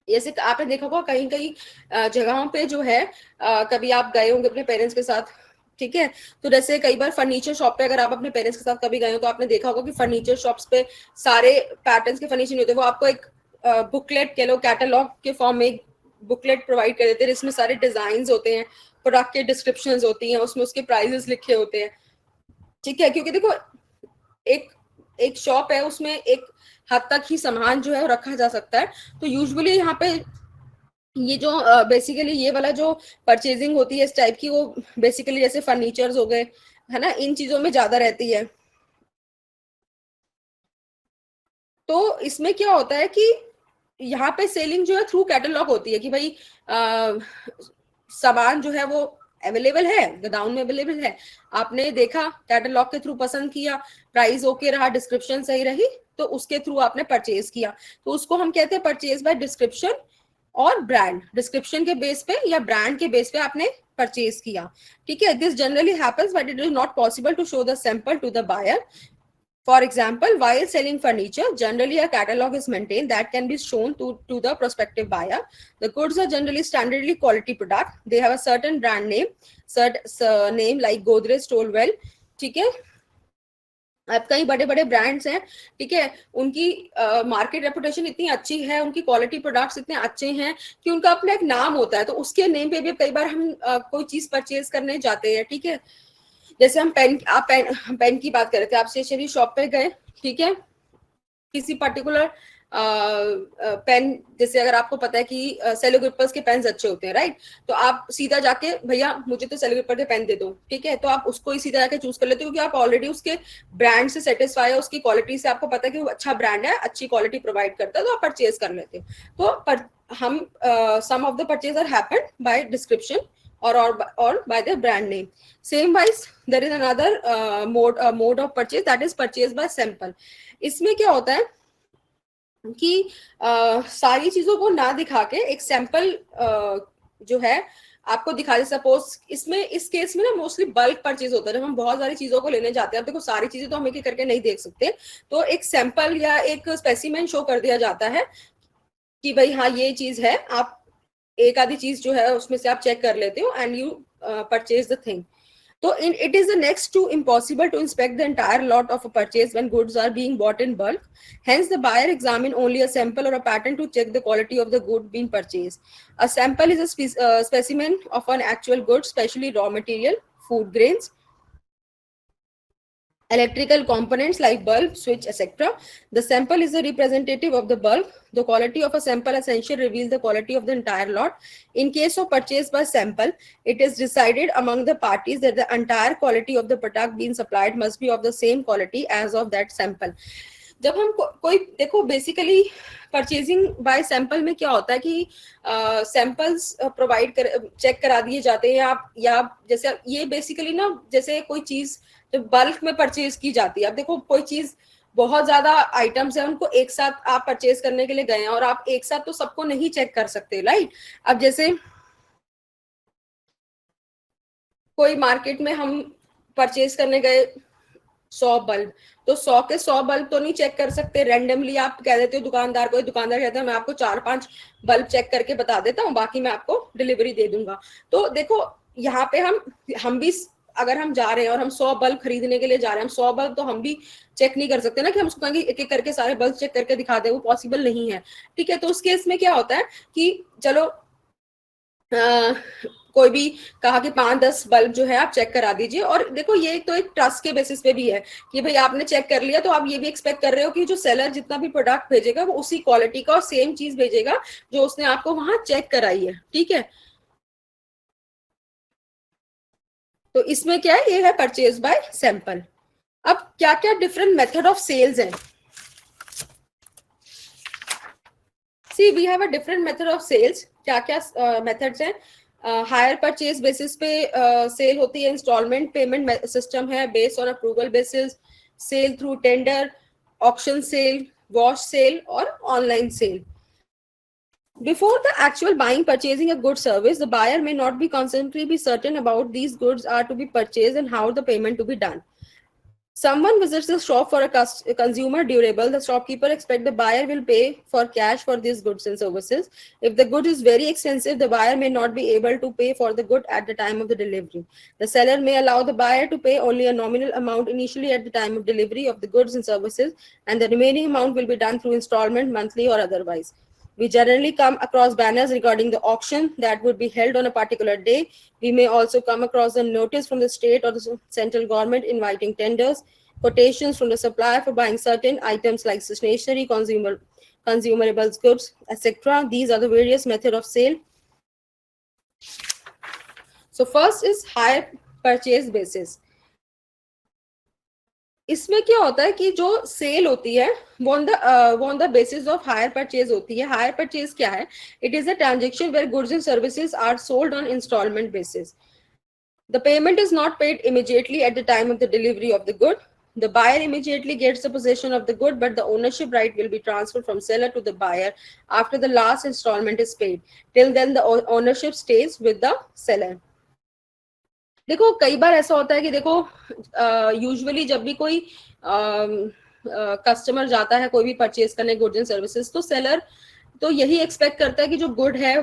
A: जैसे आपने देखा होगा कहीं कहीं जगहों पे जो है, कभी आप गए होंगे अपने पेरेंट्स के साथ, ठीक है, तो जैसे कई बार फर्नीचर शॉप पे अगर आप अपने पेरेंट्स के साथ कभी गए हो तो आपने देखा होगा कि फर्नीचर शॉप्स पे सारे पैटर्न्स के फर्नीचर नहीं होते, वो आपको एक बुकलेट कह लो, कैटलॉग के फॉर्म में एक बुकलेट प्रोवाइड कर देते हैं, जिसमें सारे डिजाइन होते हैं, प्रोडक्ट के डिस्क्रिप्शन होती हैं, उसमें उसके प्राइजेस लिखे होते हैं, ठीक है, क्योंकि देखो एक एक शॉप है, उसमें एक हद तक ही सामान जो है रखा जा सकता है। तो यूजुअली यहाँ पे ये जो बेसिकली ये वाला जो परचेजिंग होती है इस टाइप की, वो बेसिकली जैसे फर्नीचर्स हो गए, है ना, इन चीजों में ज्यादा रहती है। तो इसमें क्या होता है कि यहाँ पे सेलिंग जो है थ्रू कैटलॉग होती है, कि भाई सामान जो है वो अवेलेबल है, गोडाउन में अवेलेबल है, आपने देखा कैटलॉग के थ्रू पसंद किया, प्राइस ओके रहा, डिस्क्रिप्शन सही रही, तो उसके थ्रू आपने परचेज किया, तो उसको हम कहते हैं परचेज बाय डिस्क्रिप्शन और ब्रांड। डिस्क्रिप्शन के बेस पे या ब्रांड के बेस पे आपने परचेज किया, ठीक है। This generally happens but it is not possible to show the sample to the buyer. For example, while selling furniture, generally a catalog is maintained that can be shown to the prospective buyer. The goods are generally standardly quality product. They have a certain brand name, certain name like Godrej, Stowell, ठीक है। अब कई बड़े बड़े brands हैं, ठीक है, उनकी मार्केट रेपुटेशन इतनी अच्छी है, उनकी क्वालिटी प्रोडक्ट्स इतने अच्छे हैं कि उनका अपना एक नाम होता है, तो उसके नेम पे भी कई बार हम कोई चीज परचेज करने जाते हैं, ठीक है। जैसे हम पेन की बात कर रहे थे, आप स्टेशनरी शॉप पे गए, ठीक है, किसी पर्टिकुलर पेन, जैसे अगर आपको पता है कि सेलो ग्रिपर्स के पेन्स अच्छे होते हैं, राइट, तो आप सीधा जाके भैया मुझे तो सेलो ग्रिपर के पेन दे दो, ठीक है, तो आप उसको ही सीधा जाके चूज कर लेते हो, क्योंकि आप ऑलरेडी उसके ब्रांड से सेटिस्फाई है, उसकी क्वालिटी से आपको पता है कि वो अच्छा ब्रांड है, अच्छी क्वालिटी प्रोवाइड करता है, तो आप परचेज कर लेते हो। तो हम some of the purchase are happened by description or by the brand name. Same wise, there is another mode of purchase, that is purchase by sample. इसमें क्या होता है कि सारी चीजों को ना दिखा के एक सैंपल जो है आपको दिखा दे। सपोज इसमें इस केस में ना मोस्टली बल्क परचेज होता है, जब हम बहुत सारी चीजों को लेने जाते हैं, देखो सारी चीजें तो हम एक एक करके नहीं देख सकते, तो एक सैंपल या एक स्पेसिमेन शो कर दिया जाता है कि भाई हाँ ये चीज है, आप एक आधी चीज जो है उसमें से आप चेक कर लेते हो and you purchase the thing. So it is the next to impossible to inspect the entire lot of a purchase when goods are being bought in bulk. Hence, the buyer examine only a sample or a pattern to check the quality of the good being purchased. A sample is a specimen of an actual good, especially raw material, food grains, electrical components like bulb, switch, etc. The sample is a representative of the bulb. The quality of a sample essentially reveals the quality of the entire lot. In case of purchase by sample, it is decided among the parties that the entire quality of the product being supplied must be of the same quality as of that sample. जब हम कोई देखो basically purchasing bye sample में क्या होता है कि samples provide कर चेक करा दिए जाते हैं आप, या जैसे ये बेसिकली ना जैसे कोई चीज जब बल्क में परचेज की जाती है, अब देखो कोई चीज बहुत ज्यादा आइटम्स है, उनको एक साथ आप परचेज करने के लिए गए हैं और आप एक साथ तो सबको नहीं चेक कर सकते, राइट। अब जैसे कोई मार्केट में हम परचेज करने गए 100 बल्ब, तो 100 के 100 बल्ब तो नहीं चेक कर सकते रैंडमली। आप कह देते हो दुकानदार को, दुकानदार कहता है मैं आपको 4-5 बल्ब चेक करके बता देता हूँ, बाकी मैं आपको डिलीवरी दे दूंगा। तो देखो यहाँ पे हम भी अगर हम जा रहे हैं और हम 100 बल्ब खरीदने के लिए जा रहे हैं, हम 100 बल्ब तो हम भी चेक नहीं कर सकते ना कि हम उसको कहेंगे एक एक करके सारे बल्ब चेक करके दिखा दे, वो पॉसिबल नहीं है। ठीक है, तो उस केस में क्या होता है कि चलो कोई भी कहा कि 5-10 बल्ब जो है आप चेक करा दीजिए। और देखो ये तो एक ट्रस्ट के बेसिस पे भी है कि भाई आपने चेक कर लिया, तो आप ये भी एक्सपेक्ट कर रहे हो कि जो सेलर जितना भी प्रोडक्ट भेजेगा वो उसी क्वालिटी का और सेम चीज भेजेगा जो उसने आपको वहां चेक कराई है। ठीक है, तो इसमें क्या है, ये है परचेज बाय सैंपल। अब क्या क्या डिफरेंट मेथड ऑफ सेल्स हैं। See we have a different method of sales. क्या क्या मेथड्स हैं? हायर परचेज बेसिस पे सेल होती है, इंस्टॉलमेंट पेमेंट सिस्टम है based on approval basis, sale through tender, auction sale, wash sale और online sale. Before the actual buying, purchasing a good service, the buyer may not be constantly be certain about these goods are to be purchased and how the payment to be done. Someone visits the shop for a consumer durable. The shopkeeper expects the buyer will pay for cash for these goods and services. If the good is very expensive, the buyer may not be able to pay for the good at the time of the delivery. The seller may allow the buyer to pay only a nominal amount initially at the time of delivery of the goods and services, and the remaining amount will be done through installment, monthly or otherwise. We generally come across banners regarding the auction that would be held on a particular day. We may also come across a notice from the state or the central government inviting tenders, quotations from the supplier for buying certain items like stationery, consumables, goods, etc. These are the various methods of sale. So first is hire purchase basis. इसमें क्या होता है कि जो cell होती है वो on the basis of hire purchase होती है। हायर परचेज क्या है? It is a transaction where goods and services are sold on instalment basis. The payment is not paid immediately at the time of the delivery of the good. The buyer immediately gets the possession of the good, but the ownership right will be transferred from seller to the buyer after the last installment is paid. Till then, the ownership stays with the seller. देखो कई बार ऐसा होता है कि देखो usually जब भी कोई कस्टमर जाता है कोई भी परचेज करने गुड्स एंड सर्विसेज, तो सेलर तो यही एक्सपेक्ट करता है कि जो गुड है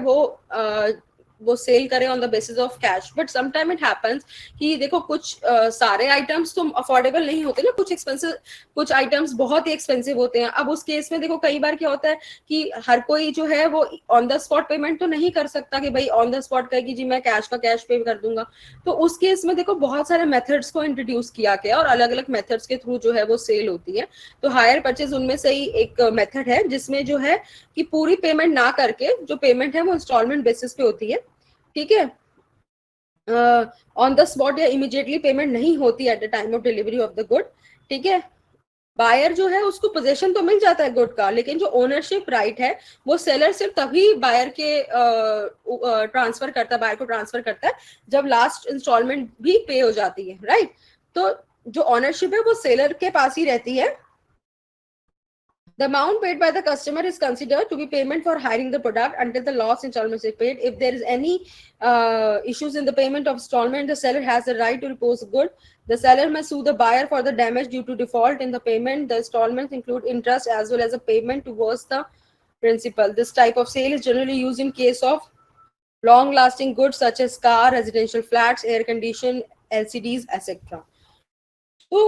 A: वो सेल करे on the basis of cash. But sometime it happens कि देखो कुछ सारे आइटम्स तो अफोर्डेबल नहीं होते ना, कुछ एक्सपेंसिव, कुछ आइटम्स बहुत ही एक्सपेंसिव होते हैं। अब उस केस में देखो कई बार क्या होता है कि हर कोई जो है वो ऑन द स्पॉट पेमेंट तो नहीं कर सकता कि भाई ऑन द स्पॉट कहे कि जी मैं कैश का कैश पे कर दूंगा। तो उस केस में देखो बहुत सारे मेथड्स को इंट्रोड्यूस किया गया और अलग अलग मेथड्स के थ्रू जो है वो सेल होती है। तो हायर परचेज उनमें से ही एक मेथड है जिसमें जो है कि पूरी पेमेंट ना करके जो पेमेंट है वो इंस्टॉलमेंट बेसिस पे होती है। ठीक है, ऑन द स्पॉट या इमीडिएटली पेमेंट नहीं होती eight the time of delivery of the good. ठीक है, बायर जो है उसको पोजेशन तो मिल जाता है गुड का, लेकिन जो ओनरशिप राइट है वो सेलर सिर्फ तभी बायर के ट्रांसफर करता है, बायर को ट्रांसफर करता है जब लास्ट इंस्टॉलमेंट भी पे हो जाती है। राइट, तो जो ओनरशिप है वो सेलर के पास ही रहती है। The amount paid by the customer is considered to be payment for hiring the product until the last installment is paid. If there is any issues in the payment of installment, the seller has the right to repose the good. The seller may sue the buyer for the damage due to default in the payment. The installments include interest as well as a payment towards the principal. This type of sale is generally used in case of long-lasting goods such as car, residential flats, air condition, LCDs, etc. तो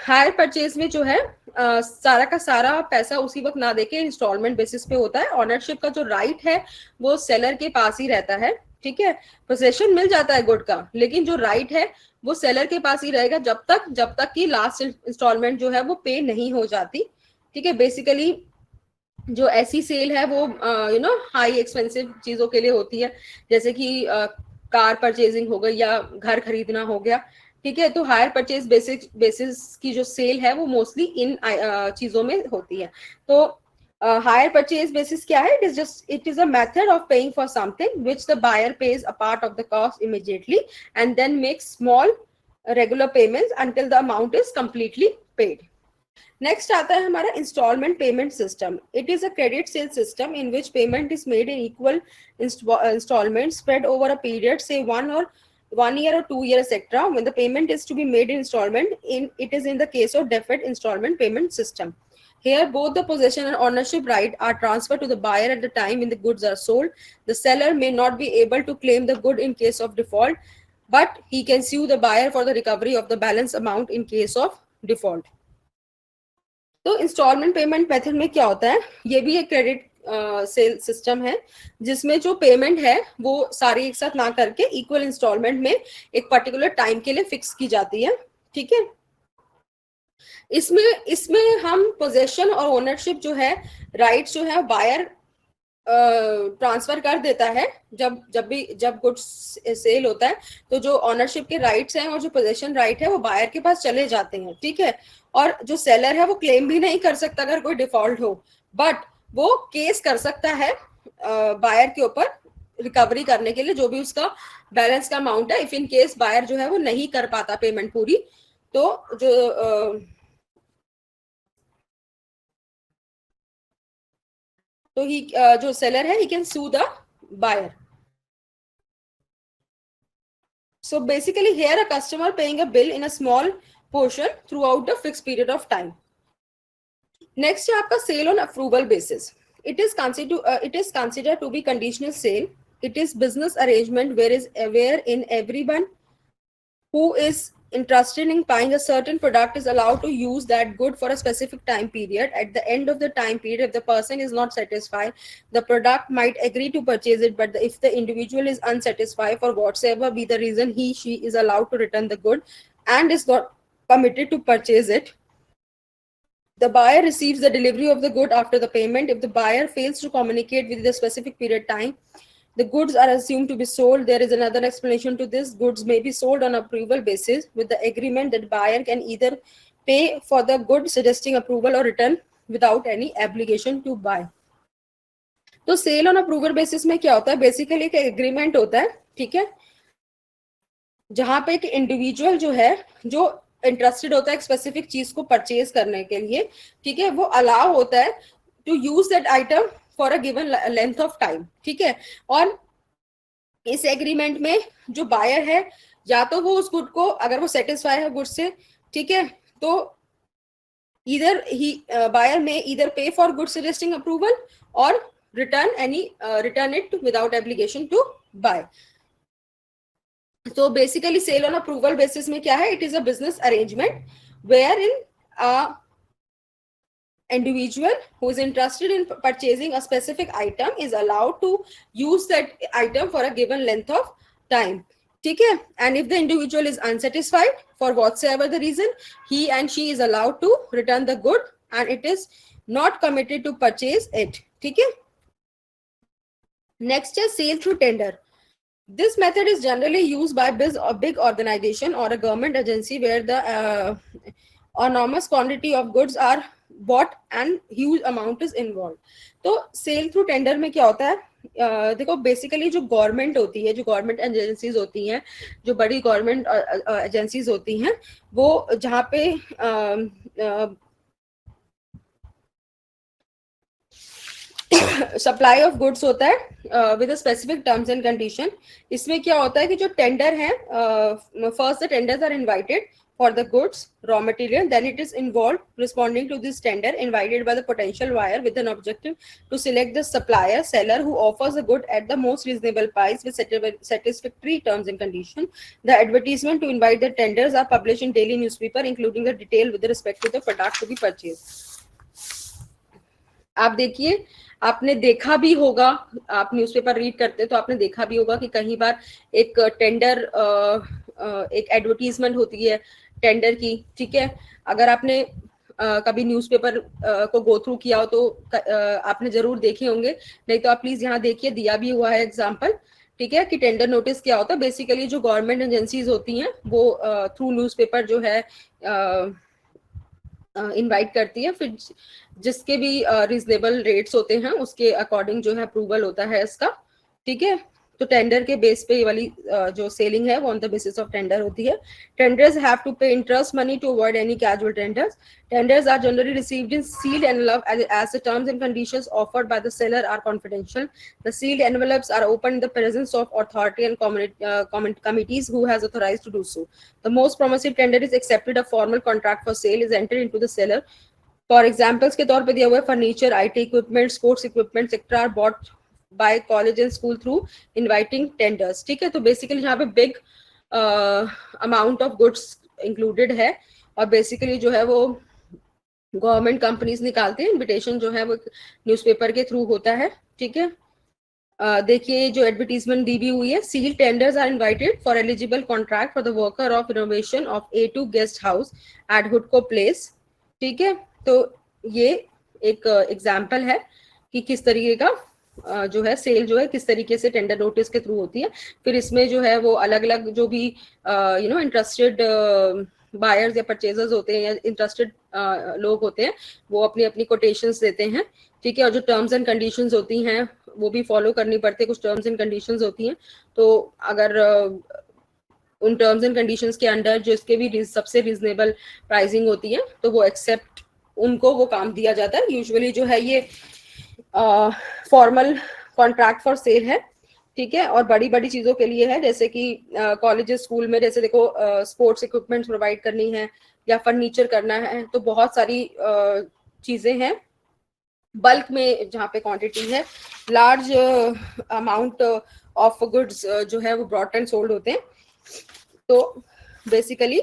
A: hire purchase में जो है सारा का सारा पैसा उसी वक्त ना देके इंस्टॉलमेंट बेसिस पे होता है। ऑनरशिप का जो राइट है वो सेलर के पास ही रहता है। ठीक है, पोजेशन मिल जाता है गुड का, लेकिन जो राइट है वो सेलर के पास ही रहेगा जब तक कि लास्ट इंस्टॉलमेंट जो है वो पे नहीं हो जाती। ठीक है, बेसिकली जो ऐसी सेल है वो हाई एक्सपेंसिव चीजों के लिए होती है, जैसे कि कार परचेजिंग हो गई या घर खरीदना हो गया। ठीक है, तो हायर परचेज बेसिस की जो सेल है वो मोस्टली इन चीजों में होती है। तो हायर परचेज बेसिस क्या है? It is a method of paying for something which the buyer pays a part of the cost immediately and then makes small regular payments until the amount is completely paid. Next आता है हमारा instalment payment system. It is a credit sale system in which payment is made in equal instalment spread over a period से 1 or 1 year or 2 years, etc. When the payment is to be made in installment, it is in the case of deferred installment payment system. Here, both the possession and ownership right are transferred to the buyer at the time when the goods are sold. The seller may not be able to claim the good in case of default, but he can sue the buyer for the recovery of the balance amount in case of default. तो instalment payment method में क्या होता है, ये भी एक credit sale system है जिसमें जो पेमेंट है वो सारी एक साथ ना करके इक्वल इंस्टॉलमेंट में एक पर्टिकुलर टाइम के लिए फिक्स की जाती है. ठीक है. इसमें इसमें हम पोजेशन और ओनरशिप जो है, राइट्स जो है बायर ट्रांसफर कर देता है. जब गुड्स सेल होता है तो जो ऑनरशिप के राइट्स हैं और जो पोजेशन राइट है वो बायर के पास चले जाते हैं. ठीक है. और जो सेलर है वो क्लेम भी नहीं कर सकता अगर कोई डिफॉल्ट हो, बट वो केस कर सकता है बायर के ऊपर रिकवरी करने के लिए जो भी उसका बैलेंस का अमाउंट है. इफ इन केस बायर जो है वो नहीं कर पाता पेमेंट पूरी, तो जो सेलर है, he can sue the buyer. So basically here a customer paying a bill in a small portion throughout the fixed period of time. Next है आपका sale on approval basis. It is considered to be conditional sale. It is business arrangement wherein everyone who is interested in buying a certain product is allowed to use that good for a specific time period. At the end of the time period, if the person is not satisfied, the product might agree to purchase it, but if the individual is unsatisfied for whatsoever be the reason, she is allowed to return the good and is not permitted to purchase it. The buyer receives the delivery of the good after the payment. If the buyer fails to communicate with the specific period time, the goods are assumed to be sold. There is another explanation to this. Goods may be sold on approval basis with the agreement that buyer can either pay for the good suggesting approval or return without any obligation to buy. तो cell on approval basis में क्या होता है, basically एक agreement होता है. ठीक है. जहां पे एक इंडिविजुअल जो है, जो इंटरेस्टेड होता है एक स्पेसिफिक चीज को परचेज करने के लिए, ठीक है, वो अलाउ होता है to use that item for a given length of time. ठीक है. और इस एग्रीमेंट में जो बायर है, या तो वो उस गुड को, अगर वो सेटिस्फाई है गुड से, ठीक है, तो either buyer may either pay for good suggesting approval or return it without obligation to buy. So basically sale on approval basis में क्या है, it is a business arrangement wherein a individual who is interested in purchasing a specific item is allowed to use that item for a given length of time. ठीक है. And if the individual is unsatisfied for whatsoever the reason, he and she is allowed to return the good and it is not committed to purchase it. ठीक है. Next is sale through tender. This method is generally used by a big organization or a government agency where the enormous quantity of goods are bought and huge amount is involved. तो cell through tender में क्या होता है, देखो basically जो government होती है, जो गवर्नमेंट एजेंसीज होती हैं, जो बड़ी गवर्नमेंट एजेंसीज होती हैं, वो जहाँ पे सप्लाई ऑफ गुड्स होता है with specific terms and condition. इसमें क्या होता है कि जो टेंडर है, first the tenders are invited for the goods raw material, then it is involved responding to this tender invited by the potential buyer with an objective to select the supplier seller who offers the good at the most reasonable price with satisfactory terms and condition. The advertisement to invite the tenders are published in daily newspaper including the detail with respect to the product to be purchased. आप देखिए, आपने देखा भी होगा, आप newspaper read करते तो आपने देखा भी होगा कि कई बार एक टेंडर एक एडवर्टीजमेंट होती है टेंडर की. ठीक है. अगर आपने कभी न्यूज़पेपर को गो थ्रू किया हो तो आपने जरूर देखे होंगे, नहीं तो आप प्लीज यहाँ देखिए, दिया भी हुआ है एग्जाम्पल. ठीक है. कि टेंडर नोटिस क्या होता है, बेसिकली जो गवर्नमेंट एजेंसीज होती हैं वो थ्रू न्यूज़पेपर जो है इनवाइट करती है, फिर जिसके भी रीजनेबल रेट्स होते हैं उसके अकॉर्डिंग जो है अप्रूवल होता है इसका. ठीक है. तो टेंडर के बेस पे ये वाली जो सेलिंग है वो on the basis of tender होती है. Tenders have to pay interest money to avoid any casual tenders. Tenders are generally received in sealed envelope as the terms and conditions offered by the seller are confidential. The sealed envelopes are opened in the presence of authority and comment committees who has authorized to do so. The most promising tender is accepted. A formal contract for sale is entered into the seller. For examples के तौर पे दिया हुआ है furniture, IT equipment, sports equipment, etc. are bought by college and school through inviting tenders. ठीक है, तो basically यहाँ पे big amount of goods included है और बेसिकली जो है वो गवर्नमेंट कंपनीज निकालते हैं. इन्विटेशन जो है वो न्यूज़पेपर के थ्रू होता है. ठीक है, देखिए जो एडवर्टीजमेंट दी भी हुई है. Sealed tenders are invited for eligible contract for the worker of renovation of A2 guest house at हुडको प्लेस. ठीक है, तो ये एक एग्जाम्पल है कि किस तरीके का जो है सेल जो है किस तरीके से टेंडर नोटिस के थ्रू होती है. फिर इसमें जो है वो अलग अलग जो भी इंटरेस्टेड बायर्स या परचेजर्स होते हैं या इंटरेस्टेड लोग होते हैं वो अपनी अपनी कोटेशंस देते हैं. ठीक है, और जो टर्म्स एंड कंडीशंस होती हैं वो भी फॉलो करनी पड़ती है. कुछ टर्म्स एंड कंडीशंस होती हैं, तो अगर उन टर्म्स एंड कंडीशंस के अंडर जो इसके भी सबसे रीजनेबल प्राइसिंग होती है तो वो एक्सेप्ट उनको वो काम दिया जाता है. यूजुअली जो है ये फॉर्मल कॉन्ट्रैक्ट फॉर सेल है. ठीक है, और बड़ी बड़ी चीजों के लिए है जैसे कि कॉलेजेस स्कूल में जैसे देखो स्पोर्ट्स इक्विपमेंट्स प्रोवाइड करनी है या फर्नीचर करना है, तो बहुत सारी चीजें हैं बल्क में जहाँ पे क्वांटिटी है. लार्ज अमाउंट ऑफ गुड्स जो है वो ब्रॉट एंड सोल्ड होते हैं. तो बेसिकली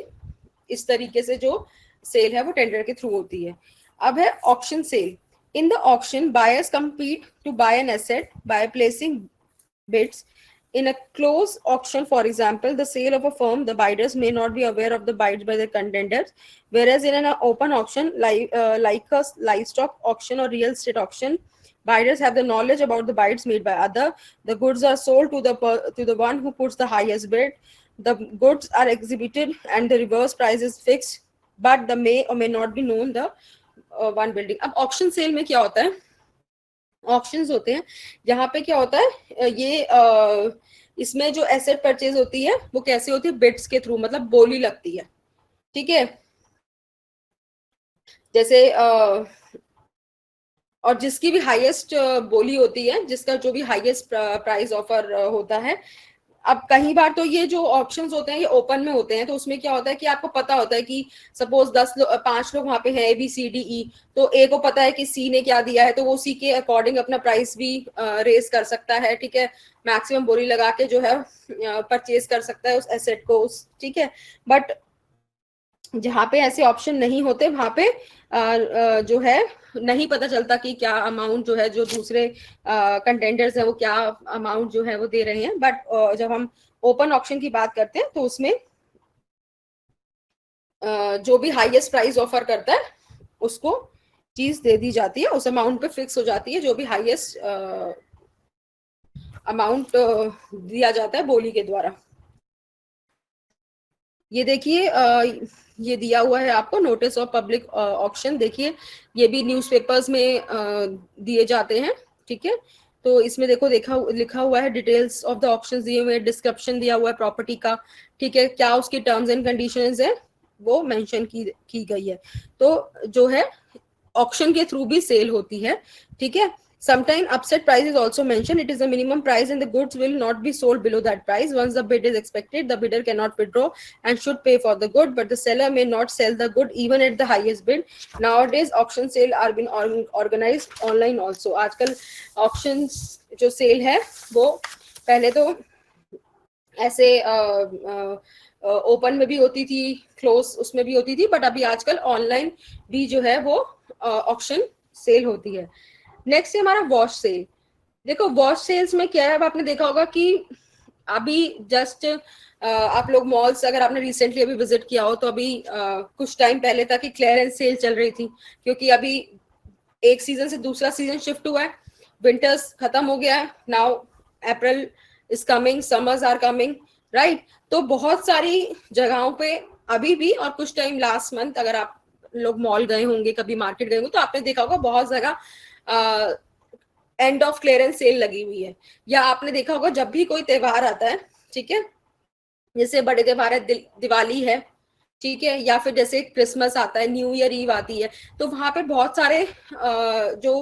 A: इस तरीके से जो सेल है वो टेंडर के थ्रू होती है. अब है auction sale. In the auction buyers compete to buy an asset by placing bids in a closed auction. For example, the sale of a firm, the bidders may not be aware of the bids by the contenders, whereas in an open auction like a livestock auction or real estate auction, bidders have the knowledge about the bids made by other. The goods are sold to the one who puts the highest bid. The goods are exhibited and the reverse price is fixed, but the may or may not be known the one building. अब auction cell में क्या होता है, auctions होते हैं जहां पे क्या होता है ये इसमें जो एसेट परचेज होती है वो कैसे होती है, बिड्स के थ्रू, मतलब बोली लगती है. ठीक है, जैसे और जिसकी भी हाईएस्ट बोली होती है, जिसका जो भी हाईएस्ट प्राइस ऑफर होता है. अब कई बार तो ये जो ऑप्शंस होते हैं ये ओपन में होते हैं, तो उसमें क्या होता है कि आपको पता होता है कि सपोज 5 लोग वहां पे है ABCDE, तो A को पता है कि C ने क्या दिया है तो वो C के अकॉर्डिंग अपना प्राइस भी रेस कर सकता है. ठीक है, मैक्सिमम बोली लगा के जो है परचेज कर सकता है उस एसेट को. ठीक है, बट जहाँ पे ऐसे ऑप्शन नहीं होते वहां पे जो है नहीं पता चलता कि क्या अमाउंट जो है जो दूसरे कंटेंडर्स है वो क्या अमाउंट जो है वो दे रहे हैं. बट जब हम ओपन ऑक्शन की बात करते हैं तो उसमें जो भी हाईएस्ट प्राइस ऑफर करता है उसको चीज दे दी जाती है, उस अमाउंट पे फिक्स हो जाती है जो भी हाईएस्ट अमाउंट दिया जाता है बोली के द्वारा. ये देखिए ये दिया हुआ है आपको नोटिस ऑफ पब्लिक ऑक्शन. देखिए ये भी न्यूज़पेपर्स में दिए जाते हैं. ठीक है, तो इसमें देखो लिखा हुआ है डिटेल्स ऑफ द ऑक्शंस दिए हुए, डिस्क्रिप्शन दिया हुआ है प्रॉपर्टी का. ठीक है, क्या उसकी टर्म्स एंड कंडीशंस है वो मेंशन की गई है. तो जो है ऑक्शन के थ्रू भी सेल होती है. ठीक है, sometimes upset price is also mentioned. It is the minimum price and the goods will not be sold below that price. Once the bid is expected, the bidder cannot withdraw and should pay for the good, but the seller may not sell the good even at the highest bid. Nowadays auction sale are being organized online also. आजकल auctions जो sale है वो पहले तो ऐसे open में भी होती थी, क्लोज उसमें भी होती थी, बट अभी आजकल ऑनलाइन भी जो है वो ऑक्शन सेल होती है. नेक्स्ट है हमारा वॉश सेल. देखो वॉश सेल्स में क्या है, अब आपने देखा होगा कि अभी जस्ट आप लोग मॉल्स अगर आपने रिसेंटली अभी विजिट किया हो तो अभी कुछ टाइम पहले तक क्लियरेंस सेल चल रही थी, क्योंकि अभी एक सीजन से दूसरा सीजन शिफ्ट हुआ है, विंटर्स खत्म हो गया है, now April is coming, summers are coming, right. तो बहुत सारी जगहों पे अभी भी और कुछ टाइम लास्ट मंथ अगर आप लोग मॉल गए होंगे, कभी मार्केट गए होंगे तो आपने देखा होगा बहुत जगह एंड ऑफ क्लियरेंस सेल लगी हुई है, या आपने देखा होगा जब भी कोई त्योहार आता है, ठीक है, जैसे बड़े त्योहार है, दिवाली है, ठीक है, या फिर जैसे क्रिसमस आता है, न्यू ईयर ईव आती है, तो वहां पे बहुत सारे जो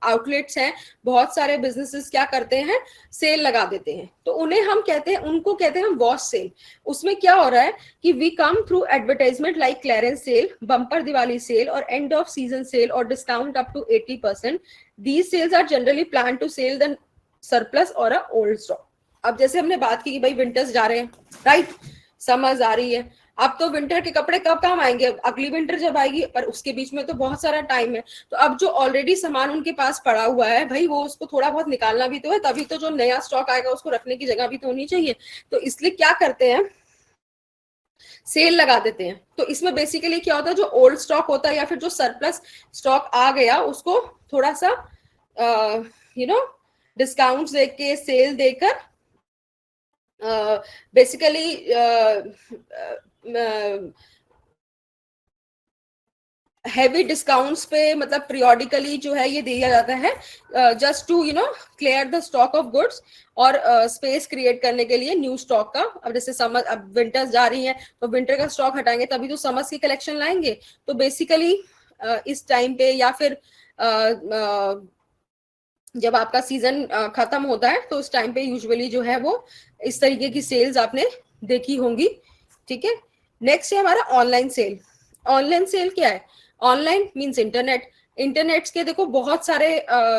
A: आउटलेट्स हैं, बहुत सारे बिजनेसेस क्या करते हैं, सेल लगा देते हैं, तो उन्हें हम कहते हैं, उनको कहते हैं हम वॉश सेल। उसमें क्या हो रहा है कि we come through advertisement like clearance sale, bumper Diwali sale और एंड ऑफ सीजन सेल और discount up to 80%। These sales are generally plan to sale the surplus और अ ओल्ड स्टॉक। अब जैसे हमने बात की कि भाई विंटर्स जा रहे हैं, राइट, समर्स आ रही है, अब तो विंटर के कपड़े कब काम आएंगे, अगली विंटर जब आएगी, पर उसके बीच में तो बहुत सारा टाइम है। तो अब जो ऑलरेडी सामान उनके पास पड़ा हुआ है भाई, वो उसको थोड़ा बहुत निकालना भी तो है, तभी तो जो नया स्टॉक आएगा उसको रखने की जगह भी तो होनी चाहिए। तो इसलिए क्या करते हैं, सेल लगा देते हैं। तो इसमें बेसिकली क्या होता है, जो ओल्ड स्टॉक होता है या फिर जो सरप्लस स्टॉक आ गया, उसको थोड़ा सा डिस्काउंट देके, सेल देकर, बेसिकली हैवी डिस्काउंट्स पे, मतलब पीरियोडिकली जो है ये दिया जाता है, just to clear the stock of goods और स्पेस क्रिएट करने के लिए न्यू स्टॉक का। अब जैसे समर, अब विंटर्स जा रही है तो विंटर का स्टॉक हटाएंगे तभी तो समर्स की कलेक्शन लाएंगे। तो बेसिकली इस टाइम पे या फिर जब आपका सीजन खत्म होता है तो उस टाइम पे यूजुअली जो है वो इस तरीके की सेल्स आपने देखी होंगी, ठीक है। नेक्स्ट है हमारा ऑनलाइन सेल। ऑनलाइन सेल क्या है, ऑनलाइन मींस इंटरनेट। इंटरनेट्स के देखो बहुत सारे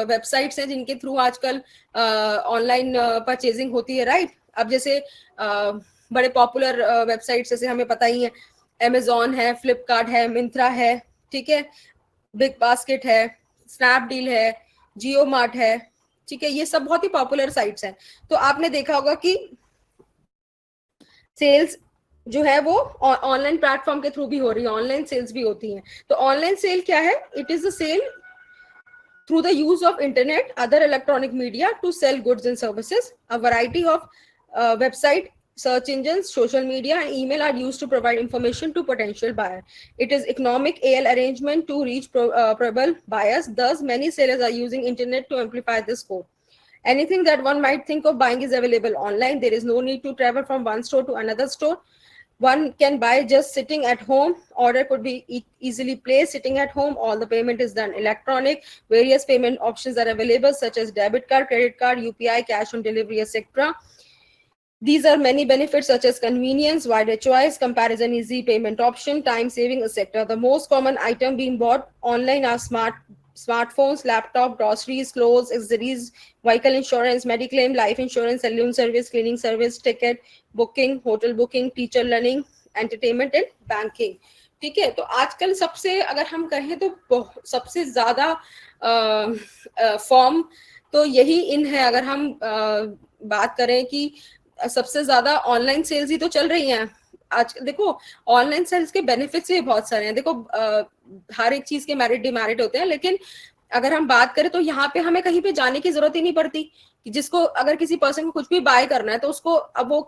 A: वेबसाइट्स हैं जिनके थ्रू आजकल ऑनलाइन परचेजिंग होती है, राइट। अब जैसे बड़े पॉपुलर वेबसाइट्स जैसे हमें पता ही है, अमेजोन है, फ्लिपकार्ट है, मिंत्रा है, ठीक है, बिग बास्केट है, स्नैपडील है, जियो मार्ट है, ठीक है, ये सब बहुत ही पॉपुलर साइट्स हैं। तो आपने देखा होगा कि सेल्स जो है वो ऑनलाइन प्लेटफॉर्म के थ्रू भी हो रही है, ऑनलाइन सेल्स भी होती हैं। तो ऑनलाइन सेल क्या है, it is a sale through the use of internet, other electronic media to sell goods and services. A variety of website, search engines, social media and email are used to provide information to potential buyer. It is economic AL arrangement to reach probable buyers. Thus many sellers are using internet to amplify this scope. Anything that one might think of buying is available online. There is no need to travel from one store to another store. One can buy just sitting at home. Order could be easily placed sitting at home. All the payment is done electronic. Various payment options are available such as debit card, credit card, UPI, cash on delivery, etc. These are many benefits such as convenience, wider choice, comparison, easy payment option, time saving, etc. The most common item being bought online are smartphones, laptop, groceries, clothes, accessories, vehicle insurance, mediclaim, life insurance, saloon service, cleaning service, ticket booking, hotel booking, teacher learning, entertainment and banking. ठीक है, तो आजकल सबसे अगर हम कहें तो सबसे ज्यादा फॉर्म तो यही इन है। अगर हम बात करें कि सबसे ज्यादा ऑनलाइन सेल्स ही तो चल रही हैं आज। देखो ऑनलाइन सेल्स के बेनिफिट्स भी बहुत सारे हैं। देखो हर एक चीज के मेरिट डिमेरिट होते हैं, लेकिन अगर हम बात करें तो यहाँ पे हमें कहीं पे जाने की जरूरत ही नहीं पड़ती कि जिसको अगर किसी पर्सन को कुछ भी बाय करना है तो उसको अब वो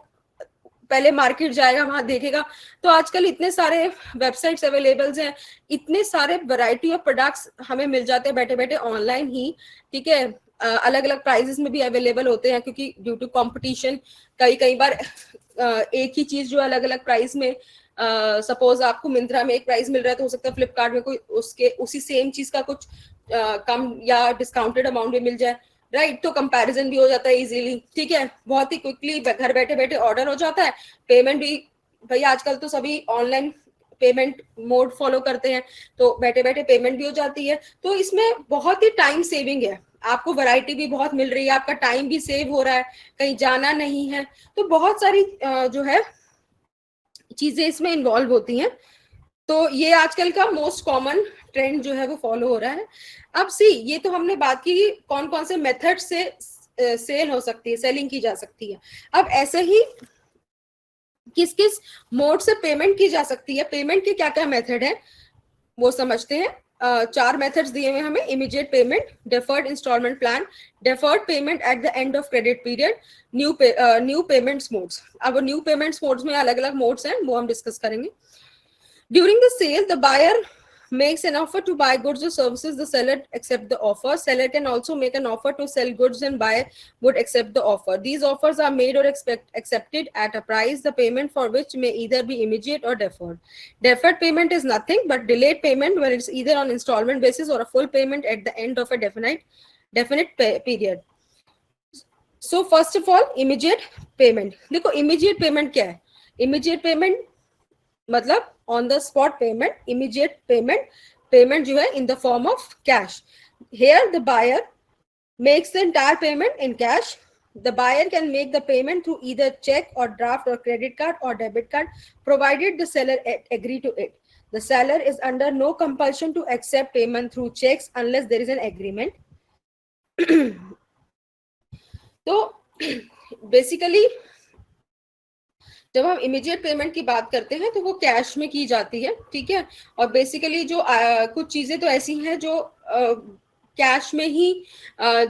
A: पहले मार्केट जाएगा, वहां देखेगा। तो आजकल इतने सारे वेबसाइट्स अवेलेबल हैं, इतने सारे वैरायटी ऑफ प्रोडक्ट्स हमें मिल जाते हैं बैठे बैठे ऑनलाइन ही, ठीक है। अलग अलग प्राइजेस में भी अवेलेबल होते हैं क्योंकि ड्यू टू कंपटीशन कई बार एक ही चीज जो अलग अलग प्राइस में, सपोज आपको मिंत्रा में एक प्राइस मिल रहा है तो हो सकता है फ्लिपकार्ट में कोई उसके उसी सेम चीज का कुछ कम या डिस्काउंटेड अमाउंट में मिल जाए, राइट। तो कंपैरिजन भी हो जाता है इजीली, ठीक है, बहुत ही क्विकली घर बैठे बैठे ऑर्डर हो जाता है। पेमेंट भी भाई आजकल तो सभी ऑनलाइन पेमेंट मोड फॉलो करते हैं, तो बैठे बैठे पेमेंट भी हो जाती है। तो इसमें बहुत ही टाइम सेविंग है, आपको वैरायटी भी बहुत मिल रही है, आपका टाइम भी सेव हो रहा है, कहीं जाना नहीं है। तो बहुत सारी जो है चीजें इसमें इन्वॉल्व होती हैं। तो ये आजकल का मोस्ट कॉमन ट्रेंड जो है वो फॉलो हो रहा है। अब सी, ये तो हमने बात की कौन कौन से मेथड से सेल हो सकती है, सेलिंग की जा सकती है। अब ऐसे ही किस किस मोड से पेमेंट की जा सकती है, पेमेंट के क्या क्या मेथड है वो समझते हैं। 4 मेथड्स दिए हुए हमें, immediate payment, deferred instalment plan, deferred payment at the end of credit period, new payments modes. अब न्यू पेमेंट्स मोड्स में अलग अलग मोड्स हैं, वो हम डिस्कस करेंगे। During the sale, the buyer makes an offer to buy goods or services, the seller accept the offer. Seller can also make an offer to sell goods and buyer would accept the offer. These offers are made or accepted at a price, the payment for which may either be immediate or deferred. Deferred payment is nothing but delayed payment where it's either on installment basis or a full payment at the end of a definite period. So first of all, immediate payment. देखो immediate payment क्या है? Immediate payment मतलब on the spot payment, immediate payment जो है in the form of cash. Here the buyer makes the entire payment in cash. The buyer can make the payment through either check or draft or credit card or debit card, provided the seller agree to it. The seller is under no compulsion to accept payment through checks unless there is an agreement. तो basically जब हम immediate payment की बात करते हैं तो वो cash में की जाती है, ठीक है। और बेसिकली जो कुछ चीजें तो ऐसी हैं जो कैश में ही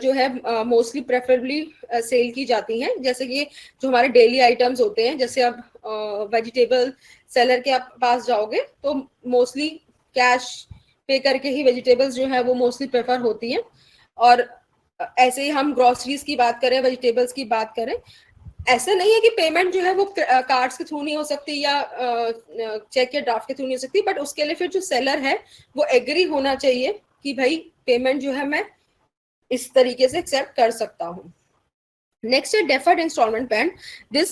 A: जो है मोस्टली प्रेफरेबली सेल की जाती हैं, जैसे कि जो हमारे डेली आइटम्स होते हैं, जैसे अब वेजिटेबल सेलर के आप पास जाओगे तो मोस्टली कैश पे करके ही वेजिटेबल्स जो है वो मोस्टली प्रेफर होती हैं। और ऐसे ही हम ग्रोसरीज की बात करें, वेजिटेबल्स की बात करें, ऐसा नहीं है कि पेमेंट जो है वो कार्ड्स के थ्रू नहीं हो सकती या चेक या ड्राफ्ट के थ्रू नहीं हो सकती, बट उसके लिए फिर जो सेलर है वो एग्री होना चाहिए कि भाई पेमेंट जो है मैं इस तरीके से एक्सेप्ट कर सकता हूँ। Next is deferred installment plan. This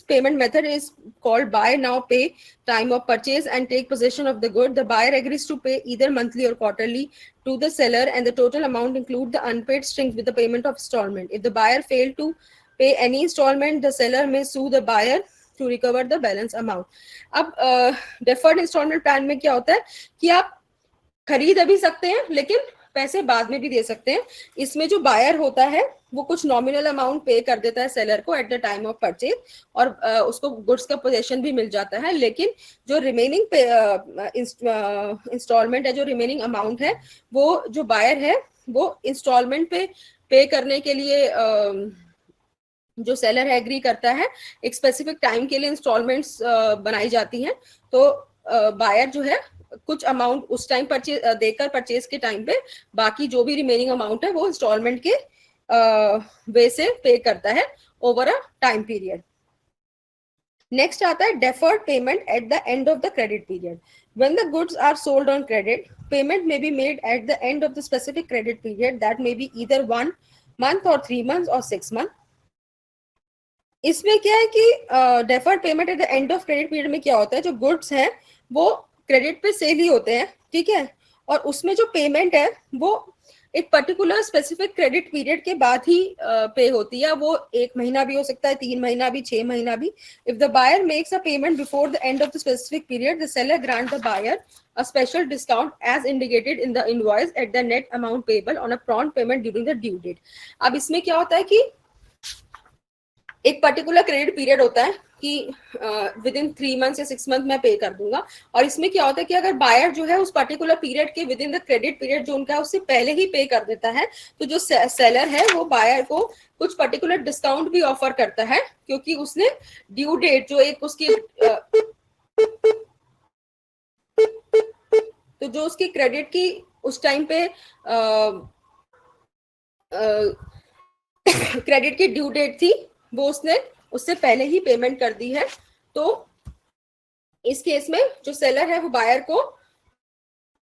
A: payment method is called buy now pay time of purchase and take possession of the good. The buyer agrees to pay either monthly or quarterly to the seller, and the total amount include the unpaid strings with the payment of installment. If the buyer failed to pay any installment, the seller may sue the buyer to recover the balance amount. अब deferred installment plan में क्या होता है कि आप खरीद अभी सकते हैं लेकिन पैसे बाद में भी दे सकते हैं। इसमें जो बायर होता है वो कुछ नॉमिनल अमाउंट पे कर देता है सेलर को eight the time of purchase, और उसको गुड्स का पोजेशन भी मिल जाता है, लेकिन जो रिमेनिंग इंस्टॉलमेंट है, जो रिमेनिंग अमाउंट है, वो जो बायर है वो इंस्टॉलमेंट पे करने के लिए जो सेलर है एग्री करता है। एक स्पेसिफिक टाइम के लिए इंस्टॉलमेंट्स बनाई जाती हैं, तो बायर जो है कुछ अमाउंट उस टाइम परचेज देकर परचेज के टाइम पे बाकी जो भी रिमेनिंग अमाउंट है वो इंस्टॉलमेंट के वे से पे करता है over a time period. Next आता है deferred payment at the end of the credit period. When the goods are sold on credit, payment may be made at the end of the specific credit period that may be either 1 month or 3 months or 6 months। इसमें क्या है कि deferred payment at the end of credit period में क्या होता है, जो goods हैं वो क्रेडिट पे सेल ही होते हैं, ठीक है, और उसमें जो पेमेंट है वो एक पर्टिकुलर स्पेसिफिक क्रेडिट पीरियड के बाद ही पे होती है। वो 1 महीना भी हो सकता है, 3 महीना भी, 6 महीना भी। If the buyer makes a payment before the end of the specific period, the seller grant the buyer a special discount as indicated in the invoice at the net amount payable on a prompt payment during the due date। अब इसमें क्या होता है कि एक particular credit period होता है कि विद इन 3 months या 6 months मैं पे कर दूंगा, और इसमें क्या होता है कि अगर बायर जो है उस पर्टिकुलर पीरियड के with in the credit period जो उनका है उससे पहले ही पे कर देता है, तो जो सेलर है वो बायर को कुछ पर्टिकुलर डिस्काउंट भी ऑफर करता है, क्योंकि उसने ड्यू डेट जो एक उसकी तो जो उसकी क्रेडिट की उस टाइम पे क्रेडिट की ड्यू डेट थी वो उसने उससे पहले ही पेमेंट कर दी है। तो इस केस में जो सेलर है वो बायर को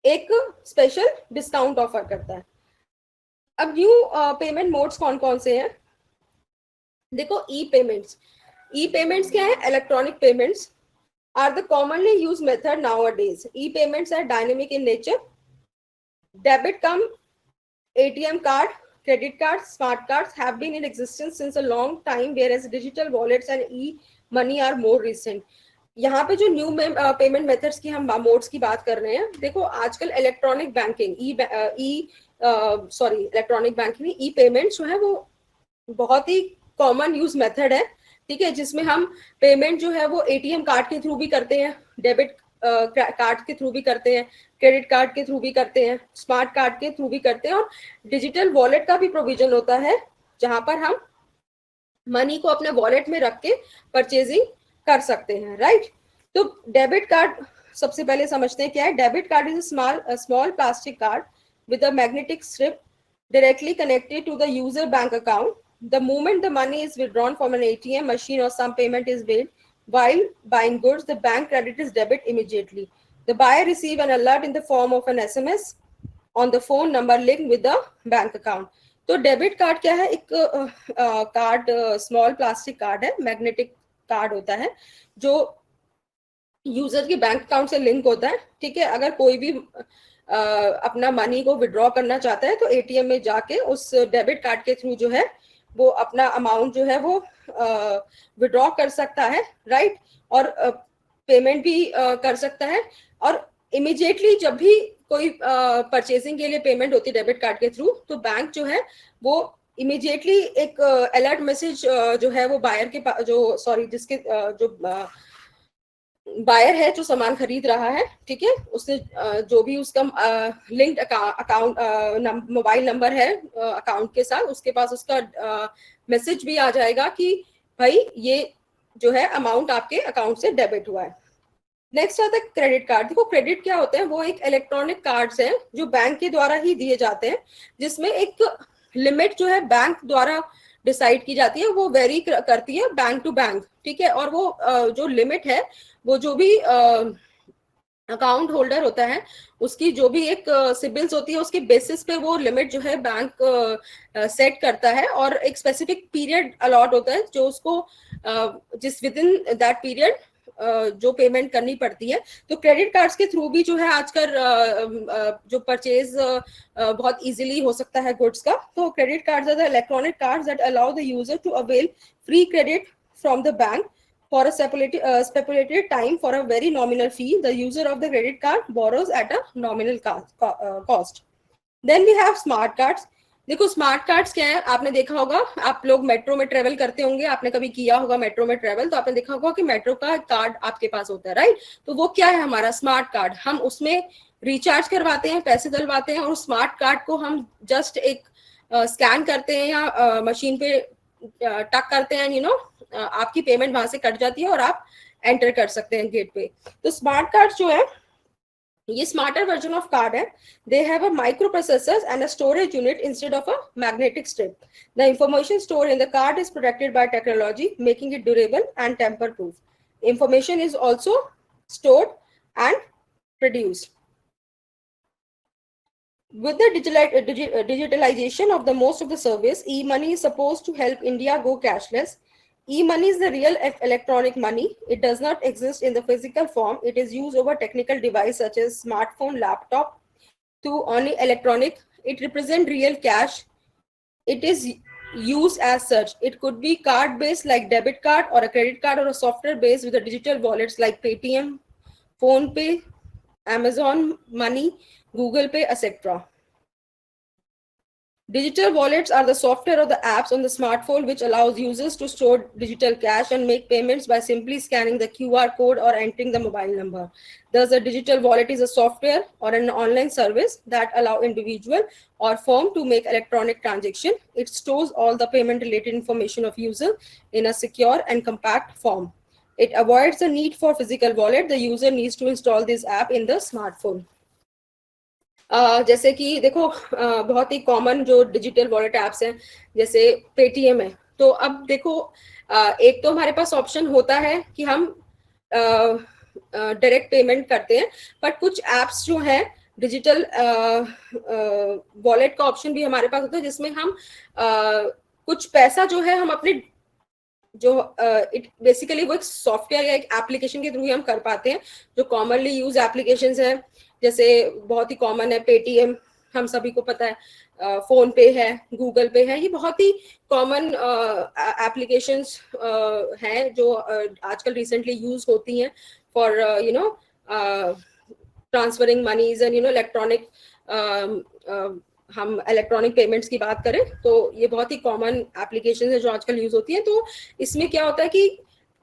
A: एक स्पेशल डिस्काउंट ऑफर करता है। अब न्यू पेमेंट मोड्स कौन कौन से हैं, देखो ई पेमेंट्स क्या है, electronic payments are the commonly used method nowadays. E-payments are dynamic in nature. Debit cum ATM card, credit cards, smart cards have been in existence since a long time, whereas digital wallets and e-money are more recent. यहाँ पे जो new payment methods की हम modes की बात कर रहे हैं, देखो आजकल इलेक्ट्रॉनिक बैंकिंग इलेक्ट्रॉनिक बैंकिंग ई पेमेंट्स जो है वो बहुत ही कॉमन यूज मेथड है, ठीक है, जिसमें हम पेमेंट जो है वो एटीएम कार्ड के थ्रू भी करते हैं, डेबिट कार्ड के थ्रू भी करते हैं, क्रेडिट कार्ड के थ्रू भी करते हैं, स्मार्ट कार्ड के थ्रू भी करते हैं, और डिजिटल वॉलेट का भी प्रोविजन होता है जहां पर हम मनी को अपने वॉलेट में रख के परचेजिंग कर सकते हैं, राइट। तो डेबिट कार्ड सबसे पहले समझते हैं क्या है। Debit card is small plastic card with a magnetic strip directly connected to the user bank account. The moment the money is withdrawn from an ATM machine or some payment is made while buying goods, the bank credits debit immediately. The buyer receive an alert in the form of an SMS on the phone number linked with the bank account. तो debit card क्या है, एक card small plastic card है, magnetic card होता है जो user के bank account से लिंक होता है। ठीक है, अगर कोई भी अपना मनी को विड्रॉ करना चाहता है तो एटीएम में जाके उस डेबिट कार्ड के थ्रू जो है वो अपना अमाउंट जो है वो विड्रॉ कर सकता है, राइट, और पेमेंट भी कर सकता है। और इमीडिएटली जब भी कोई परचेजिंग के लिए पेमेंट होती है डेबिट कार्ड के थ्रू, तो बैंक जो है वो इमीडिएटली एक अलर्ट मैसेज जो है वो बायर के जो सॉरी जिसके जो बायर है जो सामान खरीद रहा है, ठीक है, उससे जो भी उसका लिंक्ड अकाउंट मोबाइल नंबर है अकाउंट के साथ, उसके पास उसका मैसेज भी आ जाएगा कि भाई ये जो है अमाउंट आपके अकाउंट से डेबिट हुआ है। नेक्स्ट आता है क्रेडिट कार्ड। देखो क्रेडिट क्या होते हैं, वो एक इलेक्ट्रॉनिक कार्ड्स हैं जो बैंक के द्वारा ही दिए जाते हैं, जिसमें एक लिमिट जो है बैंक द्वारा डिसाइड की जाती है, वो वेरी करती है बैंक टू बैंक, ठीक है। और वो जो लिमिट है वो जो भी अकाउंट होल्डर होता है उसकी जो भी एक सिबिल्स होती है उसके बेसिस पे वो लिमिट जो है बैंक सेट करता है, और एक स्पेसिफिक पीरियड अलॉट होता है जो उसको जिस विद इन दैट पीरियड जो पेमेंट करनी पड़ती है। तो क्रेडिट कार्ड्स के थ्रू भी जो है आजकल जो परचेज बहुत इजीली हो सकता है गुड्स का। तो credit cards are the electronic cards that allow the user to avail free credit from the bank for a stipulated time for a very nominal fee. The user of the credit card borrows at a nominal cost. Then we have smart cards. देखो smart cards क्या है, आपने देखा होगा, आप लोग metro में travel करते होंगे, आपने कभी किया होगा मेट्रो में ट्रेवल, तो आपने देखा होगा कि मेट्रो का कार्ड आपके पास होता है, राइट। तो वो क्या है, हमारा स्मार्ट कार्ड। हम उसमें रिचार्ज करवाते हैं, पैसे डलवाते हैं, और स्मार्ट कार्ड को हम जस्ट एक स्कैन करते हैं या मशीन पे टक करते हैं, यू नो, आपकी पेमेंट वहां से कट जाती है और आप एंटर कर सकते हैं गेट पे। तो स्मार्ट कार्ड जो है ये स्मार्टर वर्जन ऑफ कार्ड है। They have a microprocessors and a storage unit instead of a magnetic strip. The information store in the card is protected by technology making it durable and tamper proof. Information is also stored and produced. With the digitalization of the most of the service, e-money is supposed to help India go cashless. E-money is the real electronic money. It does not exist in the physical form. It is used over technical device such as smartphone, laptop, to only electronic. It represents real cash. It is used as such. It could be card-based like debit card or a credit card, or a software-based with the digital wallets like Paytm, PhonePe, Amazon Money, Google Pay, etc. Digital wallets are the software or the apps on the smartphone which allows users to store digital cash and make payments by simply scanning the QR code or entering the mobile number. Thus, a digital wallet is a software or an online service that allow individual or firm to make electronic transaction. It stores all the payment related information of user in a secure and compact form. It avoids the need for physical wallet. The user needs to install this app in the smartphone. जैसे कि देखो बहुत ही common जो digital wallet apps हैं जैसे Paytm है। तो अब देखो एक तो हमारे पास ऑप्शन होता है कि हम डायरेक्ट पेमेंट करते हैं, बट कुछ एप्स जो हैं डिजिटल वॉलेट का ऑप्शन भी हमारे पास होता है, जिसमें हम कुछ पैसा जो है हम अपने जो इट बेसिकली वो एक सॉफ्टवेयर या एक एप्लीकेशन के थ्रू ही हम कर पाते हैं। जो कॉमनली यूज एप्लीकेशंस हैं जैसे बहुत ही कॉमन है पेटीएम, हम सभी को पता है, फोन पे है, गूगल पे है, ये बहुत ही कॉमन एप्लीकेशंस हैं जो आजकल रिसेंटली यूज होती हैं for you know transferring moneys and you know electronic. हम इलेक्ट्रॉनिक पेमेंट्स की बात करें तो ये बहुत ही कॉमन एप्लीकेशन है जो आजकल यूज होती है। तो इसमें क्या होता है कि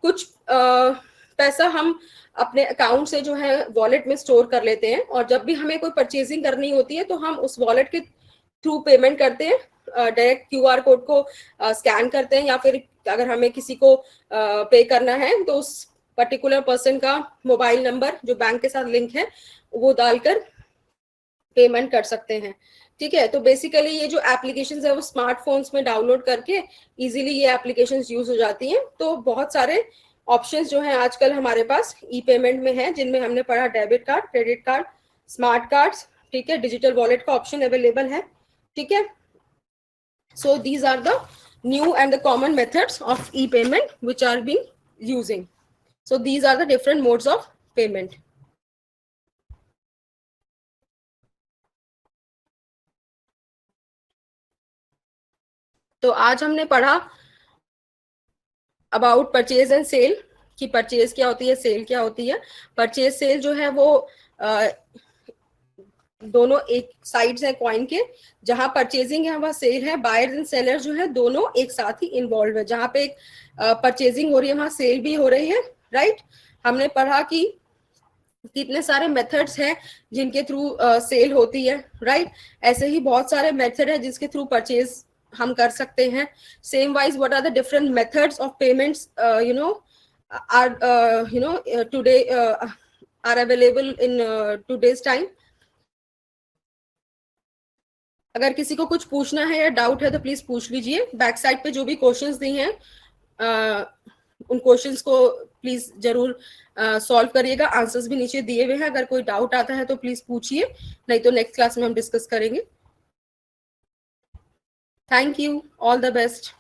A: कुछ पैसा हम अपने अकाउंट से जो है वॉलेट में स्टोर कर लेते हैं, और जब भी हमें कोई परचेजिंग करनी होती है तो हम उस वॉलेट के थ्रू पेमेंट करते हैं, डायरेक्ट क्यूआर कोड को स्कैन करते हैं, या फिर अगर हमें किसी को पे करना है तो उस पर्टिकुलर पर्सन का मोबाइल नंबर जो बैंक के साथ लिंक है वो डालकर पेमेंट कर सकते हैं। ठीक है, तो बेसिकली ये जो एप्लीकेशंस है वो स्मार्टफोन्स में डाउनलोड करके इजीली ये एप्लीकेशंस यूज हो जाती हैं। तो बहुत सारे ऑप्शंस जो हैं आजकल हमारे पास ई पेमेंट में है, जिनमें हमने पढ़ा debit card, credit card, smart cards, ठीक है, डिजिटल वॉलेट का ऑप्शन अवेलेबल है। ठीक है, so these are the new and the common methods of e-payment which are being using. So these are the different modes of payment. तो आज हमने पढ़ा अबाउट परचेज एंड सेल कि purchase क्या होती है, सेल क्या होती है। परचेज सेल जो है वो दोनों एक साइड्स है कॉइन के, जहां परचेजिंग है वहां सेल है। बायर एंड सेलर जो है दोनों एक साथ ही इन्वॉल्व है, जहां पे एक परचेजिंग हो रही है वहां सेल भी हो रही है। राइट, हमने पढ़ा कि कितने सारे मेथड्स हैं जिनके थ्रू सेल होती है। राइट, ऐसे ही बहुत सारे मेथड है जिसके थ्रू परचेज हम कर सकते हैं। Same wise what are the different methods of payments today are available in today's time. अगर किसी को कुछ पूछना है या डाउट है तो प्लीज पूछ लीजिए। बैक साइड पे जो भी क्वेश्चंस दिए हैं उन क्वेश्चंस को प्लीज जरूर सॉल्व करिएगा। आंसर्स भी नीचे दिए हुए हैं, अगर कोई डाउट आता है तो प्लीज पूछिए, नहीं तो नेक्स्ट क्लास में हम डिस्कस करेंगे। Thank you, all the best.